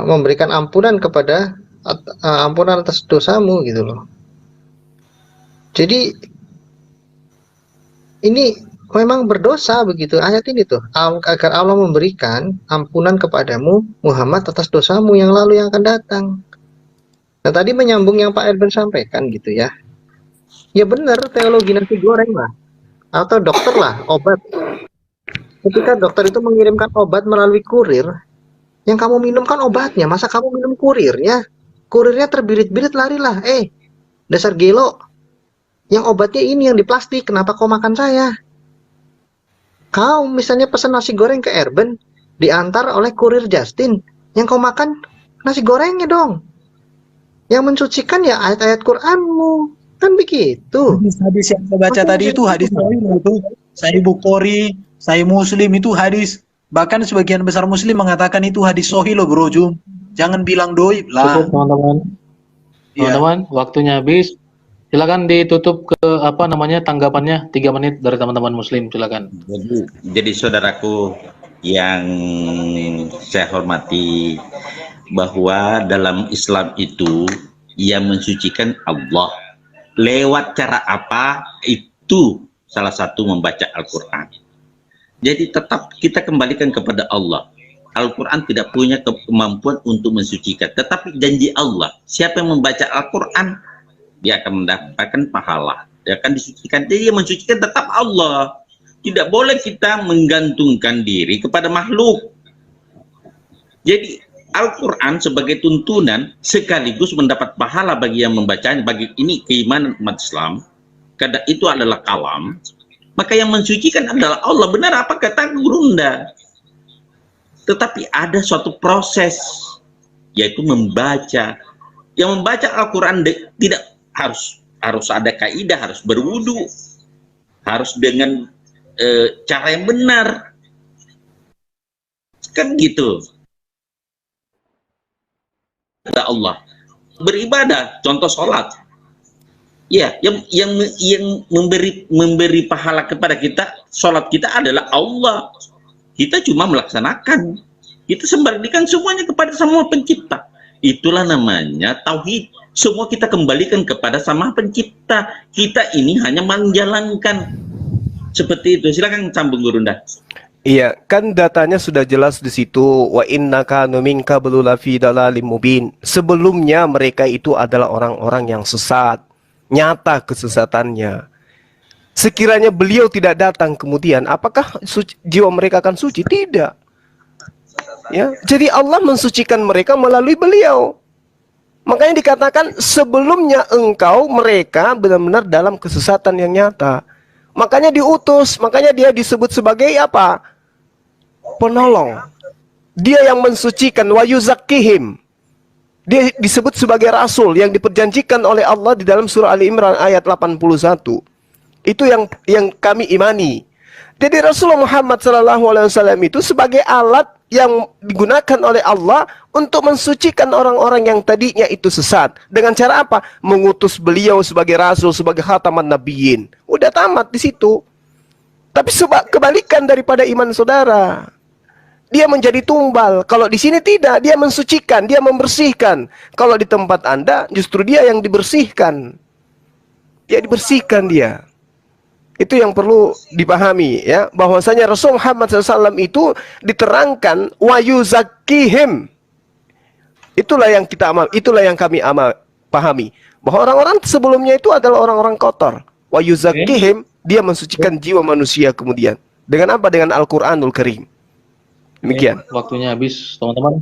memberikan ampunan kepada ampunan atas dosamu gitu loh. Jadi ini memang berdosa begitu ayat ini tuh, agar Allah memberikan ampunan kepadamu Muhammad atas dosamu yang lalu yang akan datang. Nah tadi menyambung yang Pak Erben sampaikan gitu ya. Ya benar, teologi nasi goreng lah, atau dokter lah, obat. Ketika dokter itu mengirimkan obat melalui kurir, yang kamu minum kan obatnya, masa kamu minum kurirnya? Kurirnya terbirit-birit larilah, dasar gelo, yang obatnya ini yang di plastik, kenapa kau makan saya? Kau misalnya pesan nasi goreng ke Erben, diantar oleh kurir Justin, yang kau makan nasi gorengnya dong. Yang mensucikan ya ayat-ayat Qur'anmu, kan begitu. Hadis yang saya baca tadi itu hadis sahih itu. Sahih Bukhari, Sahih Muslim itu hadis. Bahkan sebagian besar Muslim mengatakan itu hadis sahih loh bro Jum. Jangan bilang doib lah. Cukup teman-teman. Iya. Teman-teman, waktunya habis. Silakan ditutup ke apa namanya tanggapannya 3 menit dari teman-teman Muslim, silakan. Jadi saudaraku yang saya hormati, bahwa dalam Islam itu yang mensucikan Allah. Lewat cara apa? Itu salah satu membaca Al-Quran. Jadi tetap kita kembalikan kepada Allah. Al-Quran tidak punya kemampuan untuk mensucikan, tetapi janji Allah, siapa yang membaca Al-Quran, dia akan mendapatkan pahala, dia akan disucikan. Jadi yang mensucikan tetap Allah. Tidak boleh kita menggantungkan diri kepada makhluk. Jadi Al-Quran sebagai tuntunan sekaligus mendapat pahala bagi yang membacanya. Bagi ini keimanan umat Islam, karena itu adalah kalam, maka yang mensucikan adalah Allah. Benar apa kata Gurunda? Tetapi ada suatu proses, yaitu membaca. Yang membaca Al-Quran tidak harus ada kaidah, harus berwudu, harus dengan cara yang benar, kan gitu. Ada Allah beribadah, contoh sholat, ya, yang memberi pahala kepada kita, sholat kita adalah Allah. Kita cuma melaksanakan, kita sembahkan semuanya kepada semua pencipta. Itulah namanya tauhid. Semua kita kembalikan kepada sama pencipta. Kita ini hanya menjalankan. Seperti itu. Silakan sambung Gurunda. Iya, kan datanya sudah jelas di situ. Wa innaka min qablu lafi dalalim mubin. Sebelumnya mereka itu adalah orang-orang yang sesat. Nyata kesesatannya. Sekiranya beliau tidak datang kemudian, apakah jiwa mereka akan suci? Tidak. Ya, jadi Allah mensucikan mereka melalui beliau. Makanya dikatakan sebelumnya mereka benar-benar dalam kesesatan yang nyata. Makanya diutus, makanya dia disebut sebagai apa? Penolong. Dia yang mensucikan, wa yuzakkihim. Dia disebut sebagai rasul yang diperjanjikan oleh Allah di dalam surah Ali Imran ayat 81. Itu yang kami imani. Jadi Rasulullah Muhammad SAW itu sebagai alat yang digunakan oleh Allah untuk mensucikan orang-orang yang tadinya itu sesat. Dengan cara apa? Mengutus beliau sebagai rasul, sebagai khataman nabiyyin. Udah tamat di situ. Tapi kebalikan daripada iman saudara. Dia menjadi tumbal. Kalau di sini tidak, dia mensucikan, dia membersihkan. Kalau di tempat Anda, justru dia yang dibersihkan. Dia dibersihkan dia. Itu yang perlu dipahami ya, bahwasanya Rasul Muhammad SAW itu diterangkan wa yuzakkihim. Itulah yang kami pahami, bahwa orang-orang sebelumnya itu adalah orang-orang kotor. Wa yuzakkihim, dia mensucikan jiwa manusia kemudian. Dengan apa? Dengan Al-Qur'anul Karim. Demikian. Waktunya habis, teman-teman.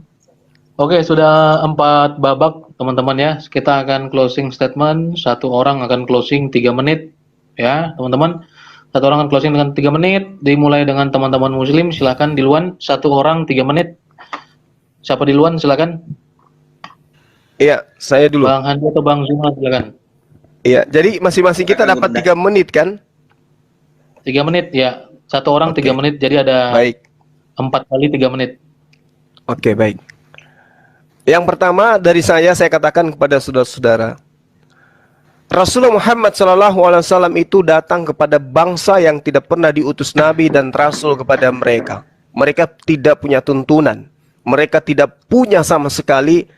Oke, sudah 4 babak, teman-teman ya. Kita akan closing statement. Satu orang akan closing 3 menit. Ya, teman-teman. Satu orang akan closing dengan 3 menit. Dimulai dengan teman-teman Muslim. Silakan Diluan. 1 orang 3 menit. Siapa Diluan? Silakan. Iya, saya dulu. Bang Handi atau Bang Zuma, silakan. Iya, jadi masing-masing kita dapat 3 menit kan? 3 menit ya. 1 orang 3 menit. Jadi ada 4 kali 3 menit. Oke, baik. Yang pertama dari saya katakan kepada saudara-saudara, Rasulullah Muhammad SAW itu datang kepada bangsa yang tidak pernah diutus Nabi dan Rasul kepada mereka. Mereka tidak punya tuntunan. Mereka tidak punya sama sekali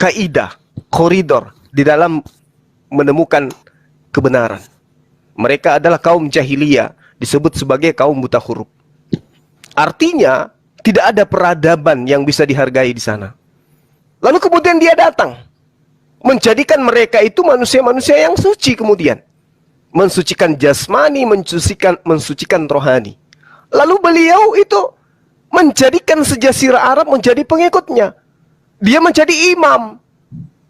kaidah, koridor di dalam menemukan kebenaran. Mereka adalah kaum jahiliyah, disebut sebagai kaum buta huruf. Artinya, tidak ada peradaban yang bisa dihargai di sana. Lalu kemudian dia datang menjadikan mereka itu manusia-manusia yang suci kemudian. Mensucikan jasmani, mensucikan rohani. Lalu beliau itu menjadikan sejazirah Arab menjadi pengikutnya. Dia menjadi imam.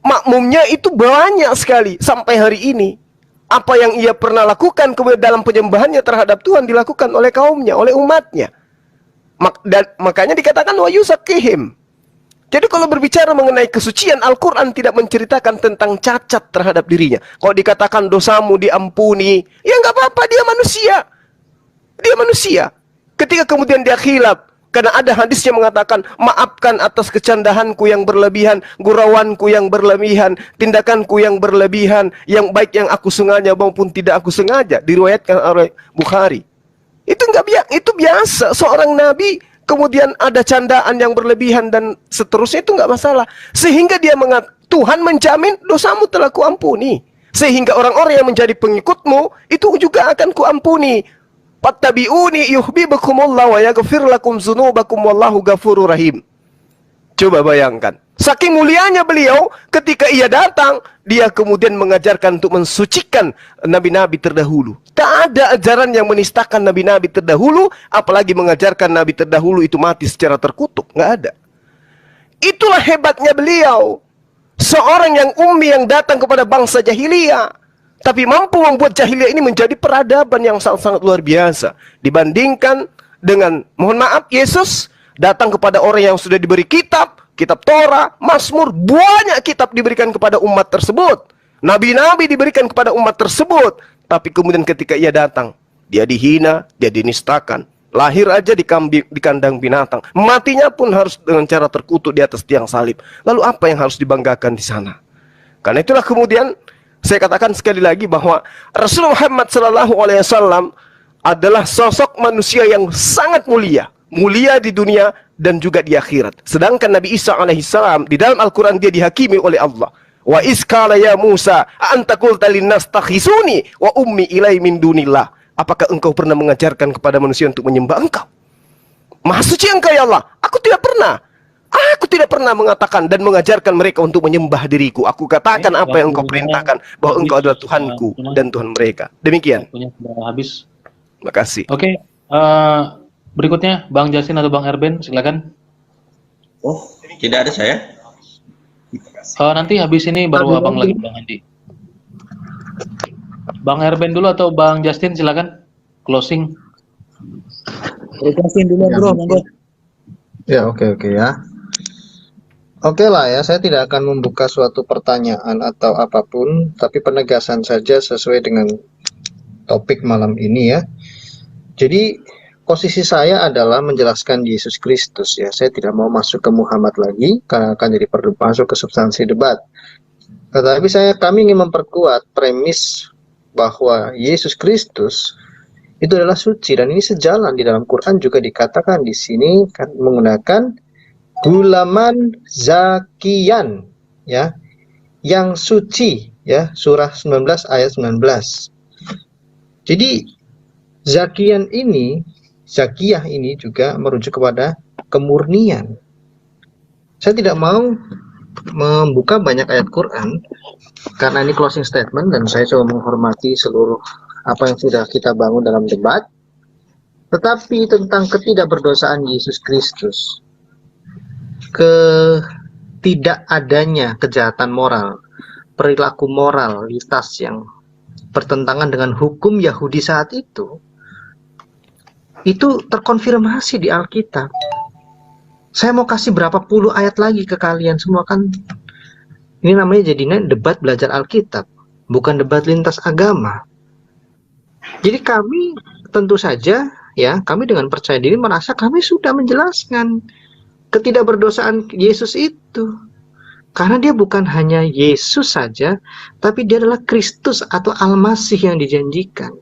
Makmumnya itu banyak sekali sampai hari ini. Apa yang ia pernah lakukan kemudian dalam penyembahannya terhadap Tuhan dilakukan oleh kaumnya, oleh umatnya. Dan makanya dikatakan wa yuzakkihim. Jadi kalau berbicara mengenai kesucian, Al-Quran tidak menceritakan tentang cacat terhadap dirinya. Kalau dikatakan dosamu diampuni, ya nggak apa-apa, dia manusia. Dia manusia. Ketika kemudian dia khilaf, karena ada hadis yang mengatakan, maafkan atas kecandahanku yang berlebihan, gurauanku yang berlebihan, tindakanku yang berlebihan, yang baik yang aku sengaja maupun tidak aku sengaja, diriwayatkan oleh Bukhari. Itu biasa, seorang nabi kemudian ada candaan yang berlebihan dan seterusnya, itu nggak masalah. Sehingga dia Tuhan menjamin dosamu telah kuampuni. Sehingga orang-orang yang menjadi pengikutmu itu juga akan kuampuni. Fattabi'uni yuhibbukumullah wa yaghfir lakum dzunubakum wallahu ghafurur rahim. Coba bayangkan, saking mulianya beliau, ketika ia datang, dia kemudian mengajarkan untuk mensucikan nabi-nabi terdahulu. Tak ada ajaran yang menistakan nabi-nabi terdahulu, apalagi mengajarkan nabi terdahulu itu mati secara terkutuk. Nggak ada. Itulah hebatnya beliau. Seorang yang ummi yang datang kepada bangsa jahiliyah, tapi mampu membuat jahiliyah ini menjadi peradaban yang sangat-sangat luar biasa. Dibandingkan dengan, mohon maaf, Yesus datang kepada orang yang sudah diberi kitab Torah, Mazmur, banyak kitab diberikan kepada umat tersebut. Nabi-nabi diberikan kepada umat tersebut. Tapi kemudian ketika ia datang, dia dihina, dia dinistakan. Lahir aja di kandang binatang. Matinya pun harus dengan cara terkutuk di atas tiang salib. Lalu apa yang harus dibanggakan di sana? Karena itulah kemudian saya katakan sekali lagi bahwa Rasulullah Muhammad SAW adalah sosok manusia yang sangat mulia. Mulia di dunia dan juga di akhirat. Sedangkan Nabi Isa alaihissalam di dalam Al-Quran dia dihakimi oleh Allah. Wa iskala ya Musa anta qulta linnas takhisuni wa ummi ilai min dunillah. Apakah engkau pernah mengajarkan kepada manusia untuk menyembah engkau? Maha suci engkau ya Allah. Aku tidak pernah. Aku tidak pernah mengatakan dan mengajarkan mereka untuk menyembah diriku. Aku katakan apa yang engkau perintahkan, bahwa engkau adalah Tuhanku dan Tuhan mereka. Demikian. Waktunya sudah habis. Terima kasih. Oke, berikutnya Bang Justin atau Bang Erben, silakan. Oh, tidak ada saya. Nanti habis ini baru Abang lagi, Bang Andi. Bang Erben dulu atau Bang Justin, silakan. Closing. Justin dulu, bro, monggo. Ya, oke ya. Oke lah ya, saya tidak akan membuka suatu pertanyaan atau apapun, tapi penegasan saja sesuai dengan topik malam ini ya. Jadi posisi saya adalah menjelaskan Yesus Kristus ya. Saya tidak mau masuk ke Muhammad lagi karena akan jadi masuk ke substansi debat. Tetapi kami ingin memperkuat premis bahwa Yesus Kristus itu adalah suci, dan ini sejalan di dalam Quran juga dikatakan di sini kan menggunakan gulaman zakiyan ya, yang suci ya, surah 19 ayat 19. Jadi zakiyah ini juga merujuk kepada kemurnian. Saya tidak mau membuka banyak ayat Quran karena ini closing statement dan saya coba menghormati seluruh apa yang sudah kita bangun dalam debat. Tetapi tentang ketidakberdosaan Yesus Kristus, tidak adanya kejahatan moral, perilaku moralitas yang bertentangan dengan hukum Yahudi saat itu terkonfirmasi di Alkitab. Saya mau kasih berapa puluh ayat lagi ke kalian semua, kan ini namanya jadinya debat belajar Alkitab, bukan debat lintas agama. Jadi kami tentu saja ya, kami dengan percaya diri merasa kami sudah menjelaskan ketidakberdosaan Yesus itu. Karena dia bukan hanya Yesus saja, tapi dia adalah Kristus atau Al-Masih yang dijanjikan.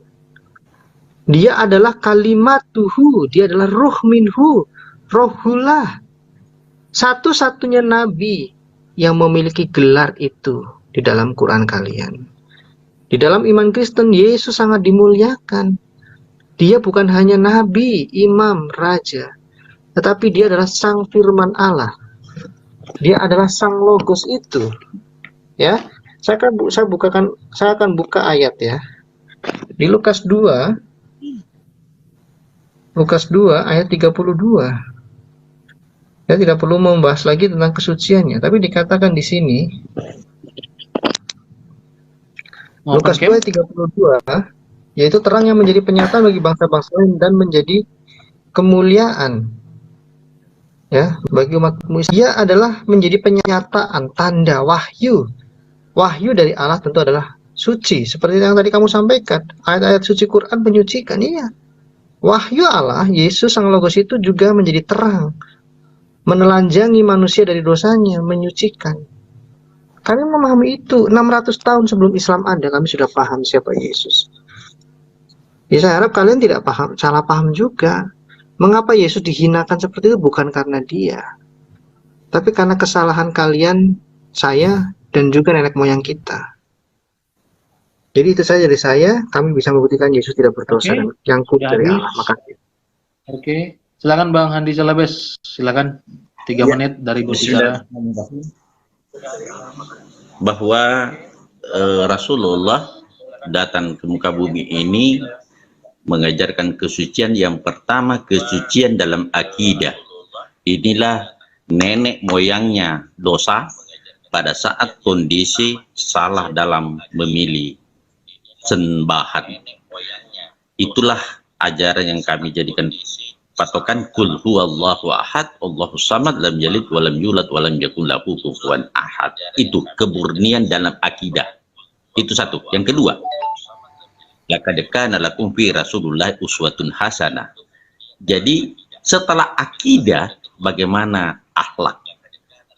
Dia adalah kalimatuhu, dia adalah ruh minhu, rohullah. Satu-satunya nabi yang memiliki gelar itu di dalam Quran kalian. Di dalam iman Kristen, Yesus sangat dimuliakan. Dia bukan hanya nabi, imam, raja, tetapi dia adalah sang firman Allah. Dia adalah sang logos itu. Ya, saya akan buka ayat ya. Di Lukas 2 ayat 32. Saya tidak perlu membahas lagi tentang kesuciannya, tapi dikatakan di sini Lukas 2 ayat 32, yaitu terang yang menjadi penyataan bagi bangsa-bangsa lain dan menjadi kemuliaan ya bagi umat manusia. Dia adalah menjadi penyataan, tanda, wahyu. Wahyu dari Allah tentu adalah suci, seperti yang tadi kamu sampaikan. Ayat-ayat suci Quran menyucikan, iya. Wahyu Allah, Yesus Sang Logos itu juga menjadi terang, menelanjangi manusia dari dosanya, menyucikan. Kami memahami itu 600 tahun sebelum Islam ada, kami sudah paham siapa Yesus. Ya, saya harap kalian tidak salah paham juga. Mengapa Yesus dihinakan seperti itu? Bukan karena dia, tapi karena kesalahan kalian, saya, dan juga nenek moyang kita. Jadi itu saja dari saya. Kami bisa membuktikan Yesus tidak berdosa dan yang kudus dari Allah. Makasih. Oke, silakan Bang Handi Celebes. Silakan 3 menit dari berbicara. Bahwa Rasulullah datang ke muka bumi ini mengajarkan kesucian. Yang pertama, kesucian dalam akidah. Inilah nenek moyangnya dosa pada saat kondisi salah dalam memilih sembahan. Itulah ajaran yang kami jadikan patokan, kul huwallahu ahad, Allahus samad, lam yalid walam yulad walam yakul lahu kufuwan ahad. Itu kemurnian dalam akidah. Itu satu. Yang kedua, laqad kana lakum fi Rasulillah uswatun hasanah. Jadi setelah akidah, bagaimana akhlak?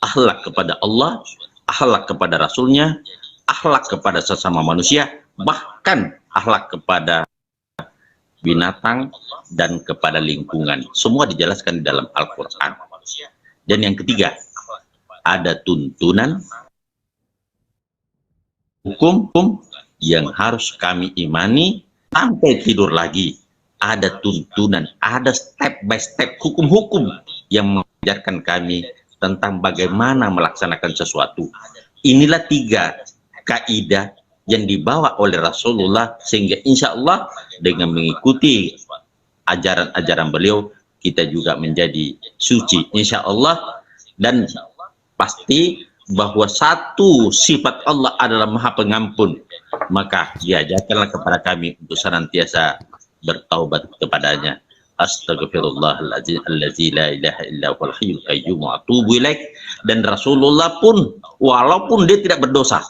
Akhlak kepada Allah, akhlak kepada Rasulnya, akhlak kepada sesama manusia, bahkan akhlak kepada binatang dan kepada lingkungan. Semua dijelaskan di dalam Al-Quran. Dan yang ketiga, ada tuntunan hukum yang harus kami imani sampai tidur lagi. Ada tuntunan, ada step by step hukum-hukum yang mengajarkan kami tentang bagaimana melaksanakan sesuatu. Inilah 3 kaidah yang dibawa oleh Rasulullah, sehingga insya Allah dengan mengikuti ajaran-ajaran beliau, kita juga menjadi suci insya Allah. Dan pasti bahwa satu sifat Allah adalah Maha Pengampun, maka diajarkanlah kepada kami untuk senantiasa bertaubat kepadanya. Astagfirullahaladzim allazi la ilaha illa huwal hayyul qayyum wa atubu ilaih. Dan Rasulullah pun walaupun dia tidak berdosa,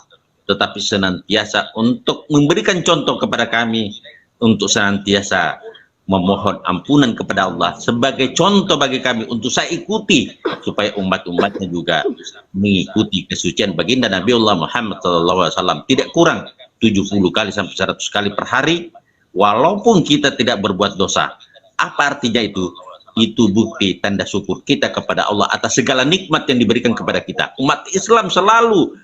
tetapi senantiasa untuk memberikan contoh kepada kami untuk senantiasa memohon ampunan kepada Allah sebagai contoh bagi kami untuk saya ikuti, supaya umat-umatnya juga mengikuti kesucian baginda Nabiullah Muhammad SAW. Tidak kurang 70 kali sampai 100 kali per hari, walaupun kita tidak berbuat dosa. Apa artinya itu? Itu bukti tanda syukur kita kepada Allah atas segala nikmat yang diberikan kepada kita. Umat Islam selalu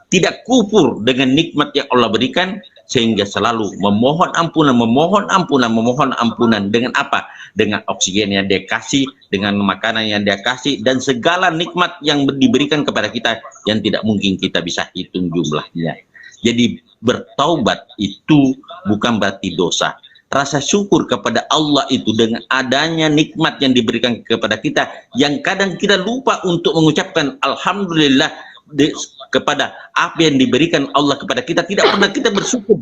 tidak kufur dengan nikmat yang Allah berikan, sehingga selalu memohon ampunan, memohon ampunan, memohon ampunan. Dengan apa? Dengan oksigen yang dia kasih, dengan makanan yang dia kasih, dan segala nikmat yang diberikan kepada kita yang tidak mungkin kita bisa hitung jumlahnya. Jadi bertaubat itu bukan berarti dosa. Rasa syukur kepada Allah itu dengan adanya nikmat yang diberikan kepada kita, yang kadang kita lupa untuk mengucapkan alhamdulillah kepada apa yang diberikan Allah kepada kita. Tidak pernah kita bersyukur.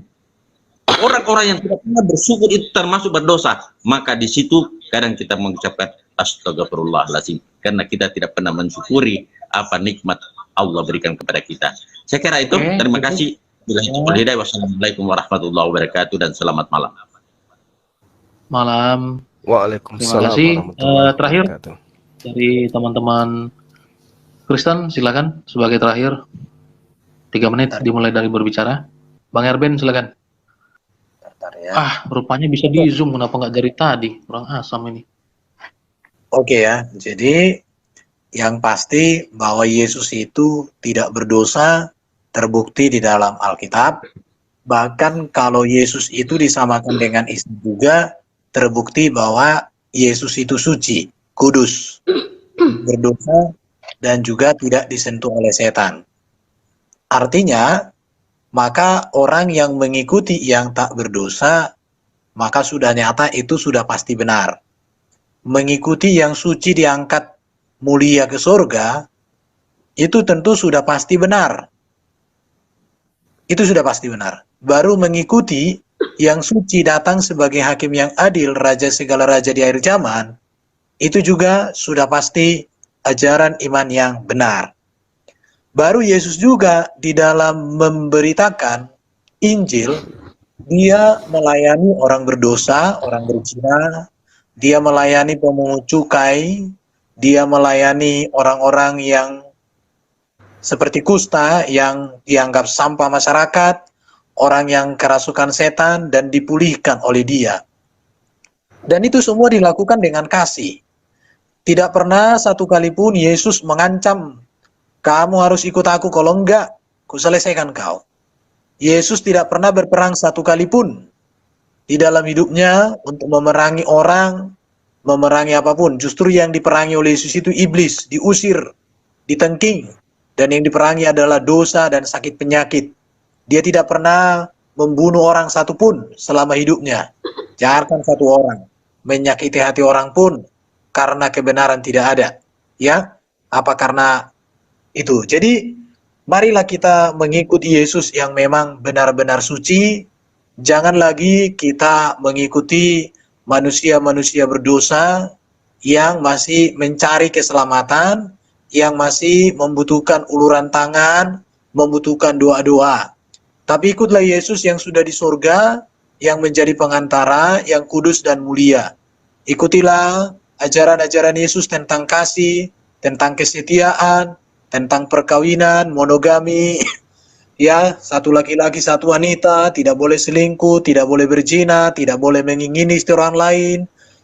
Orang-orang yang tidak pernah bersyukur itu termasuk berdosa. Maka di situ kadang kita mengucapkan astagfirullahaladzim, karena kita tidak pernah mensyukuri apa nikmat Allah berikan kepada kita. Saya kira itu. Terima kasih. Wassalamualaikum warahmatullahi wabarakatuh dan selamat malam. Malam. Waalaikumsalam. Terima kasih. Terakhir wabarakatuh. dari teman-teman Kristen, silakan sebagai terakhir. 3 menit dimulai dari berbicara. Bang Erben, silakan. Rupanya bisa di zoom, kenapa nggak dari tadi? Kurang asam ini. Oke ya, jadi yang pasti bahwa Yesus itu tidak berdosa, terbukti di dalam Alkitab. Bahkan kalau Yesus itu disamakan dengan istri juga, terbukti bahwa Yesus itu suci, kudus, berdosa, dan juga tidak disentuh oleh setan. Artinya, maka orang yang mengikuti yang tak berdosa, maka sudah nyata itu sudah pasti benar. Mengikuti yang suci diangkat mulia ke surga, itu tentu sudah pasti benar. Itu sudah pasti benar. baru mengikuti yang suci datang sebagai hakim yang adil, raja segala raja di akhir zaman, itu juga sudah pasti ajaran iman yang benar. Baru Yesus juga di dalam memberitakan Injil, dia melayani orang berdosa, orang berzina, dia melayani pemungut cukai, dia melayani orang-orang yang seperti kusta yang dianggap sampah masyarakat, orang yang kerasukan setan, dan dipulihkan oleh dia. Dan itu semua dilakukan dengan kasih. Tidak pernah satu kali pun Yesus mengancam, kamu harus ikut aku, kalau enggak, ku selesaikan kau. Yesus tidak pernah berperang satu kali pun di dalam hidupnya untuk memerangi orang, memerangi apapun. Justru yang diperangi oleh Yesus itu iblis, diusir, ditengking. Dan yang diperangi adalah dosa dan sakit penyakit. Dia tidak pernah membunuh orang satupun selama hidupnya. Jangankan satu orang, menyakiti hati orang pun karena kebenaran tidak ada. Ya, apa karena itu? Jadi, marilah kita mengikuti Yesus yang memang benar-benar suci. Jangan lagi kita mengikuti manusia-manusia berdosa yang masih mencari keselamatan, yang masih membutuhkan uluran tangan, membutuhkan doa-doa. Tapi ikutlah Yesus yang sudah di surga, yang menjadi pengantara, yang kudus dan mulia. Ikutilah ajaran-ajaran Yesus tentang kasih, tentang kesetiaan, tentang perkawinan, monogami, ya, satu laki-laki, satu wanita, tidak boleh selingkuh, tidak boleh berzina, tidak boleh mengingini istri orang lain,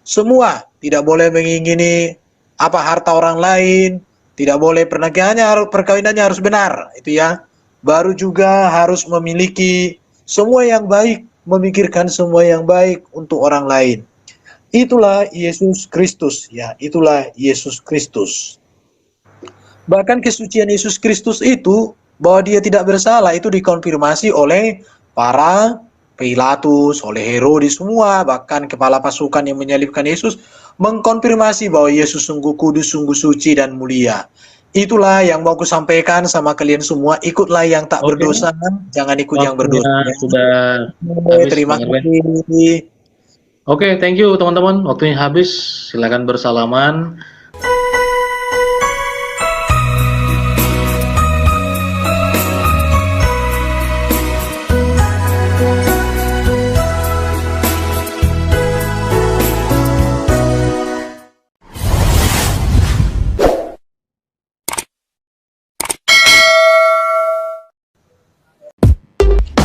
semua, tidak boleh mengingini harta orang lain, tidak boleh pernikahannya, perkawinannya harus benar, itu ya. Baru juga harus memiliki semua yang baik, memikirkan semua yang baik untuk orang lain. Itulah Yesus Kristus, ya, itulah Yesus Kristus. Bahkan kesucian Yesus Kristus itu, bahwa dia tidak bersalah, itu dikonfirmasi oleh para Pilatus, oleh Herodes semua, bahkan kepala pasukan yang menyalibkan Yesus, mengkonfirmasi bahwa Yesus sungguh kudus, sungguh suci dan mulia. Itulah yang mau aku sampaikan sama kalian semua. Ikutlah yang tak berdosa, jangan ikut yang berdosa. Sudah habis, terima Bang Erben. kasih. Oke, thank you teman-teman. Waktunya habis. Silakan bersalaman.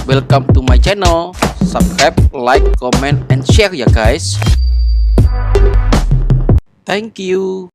Welcome to my channel. Subscribe, like, comment, and share ya guys. Thank you.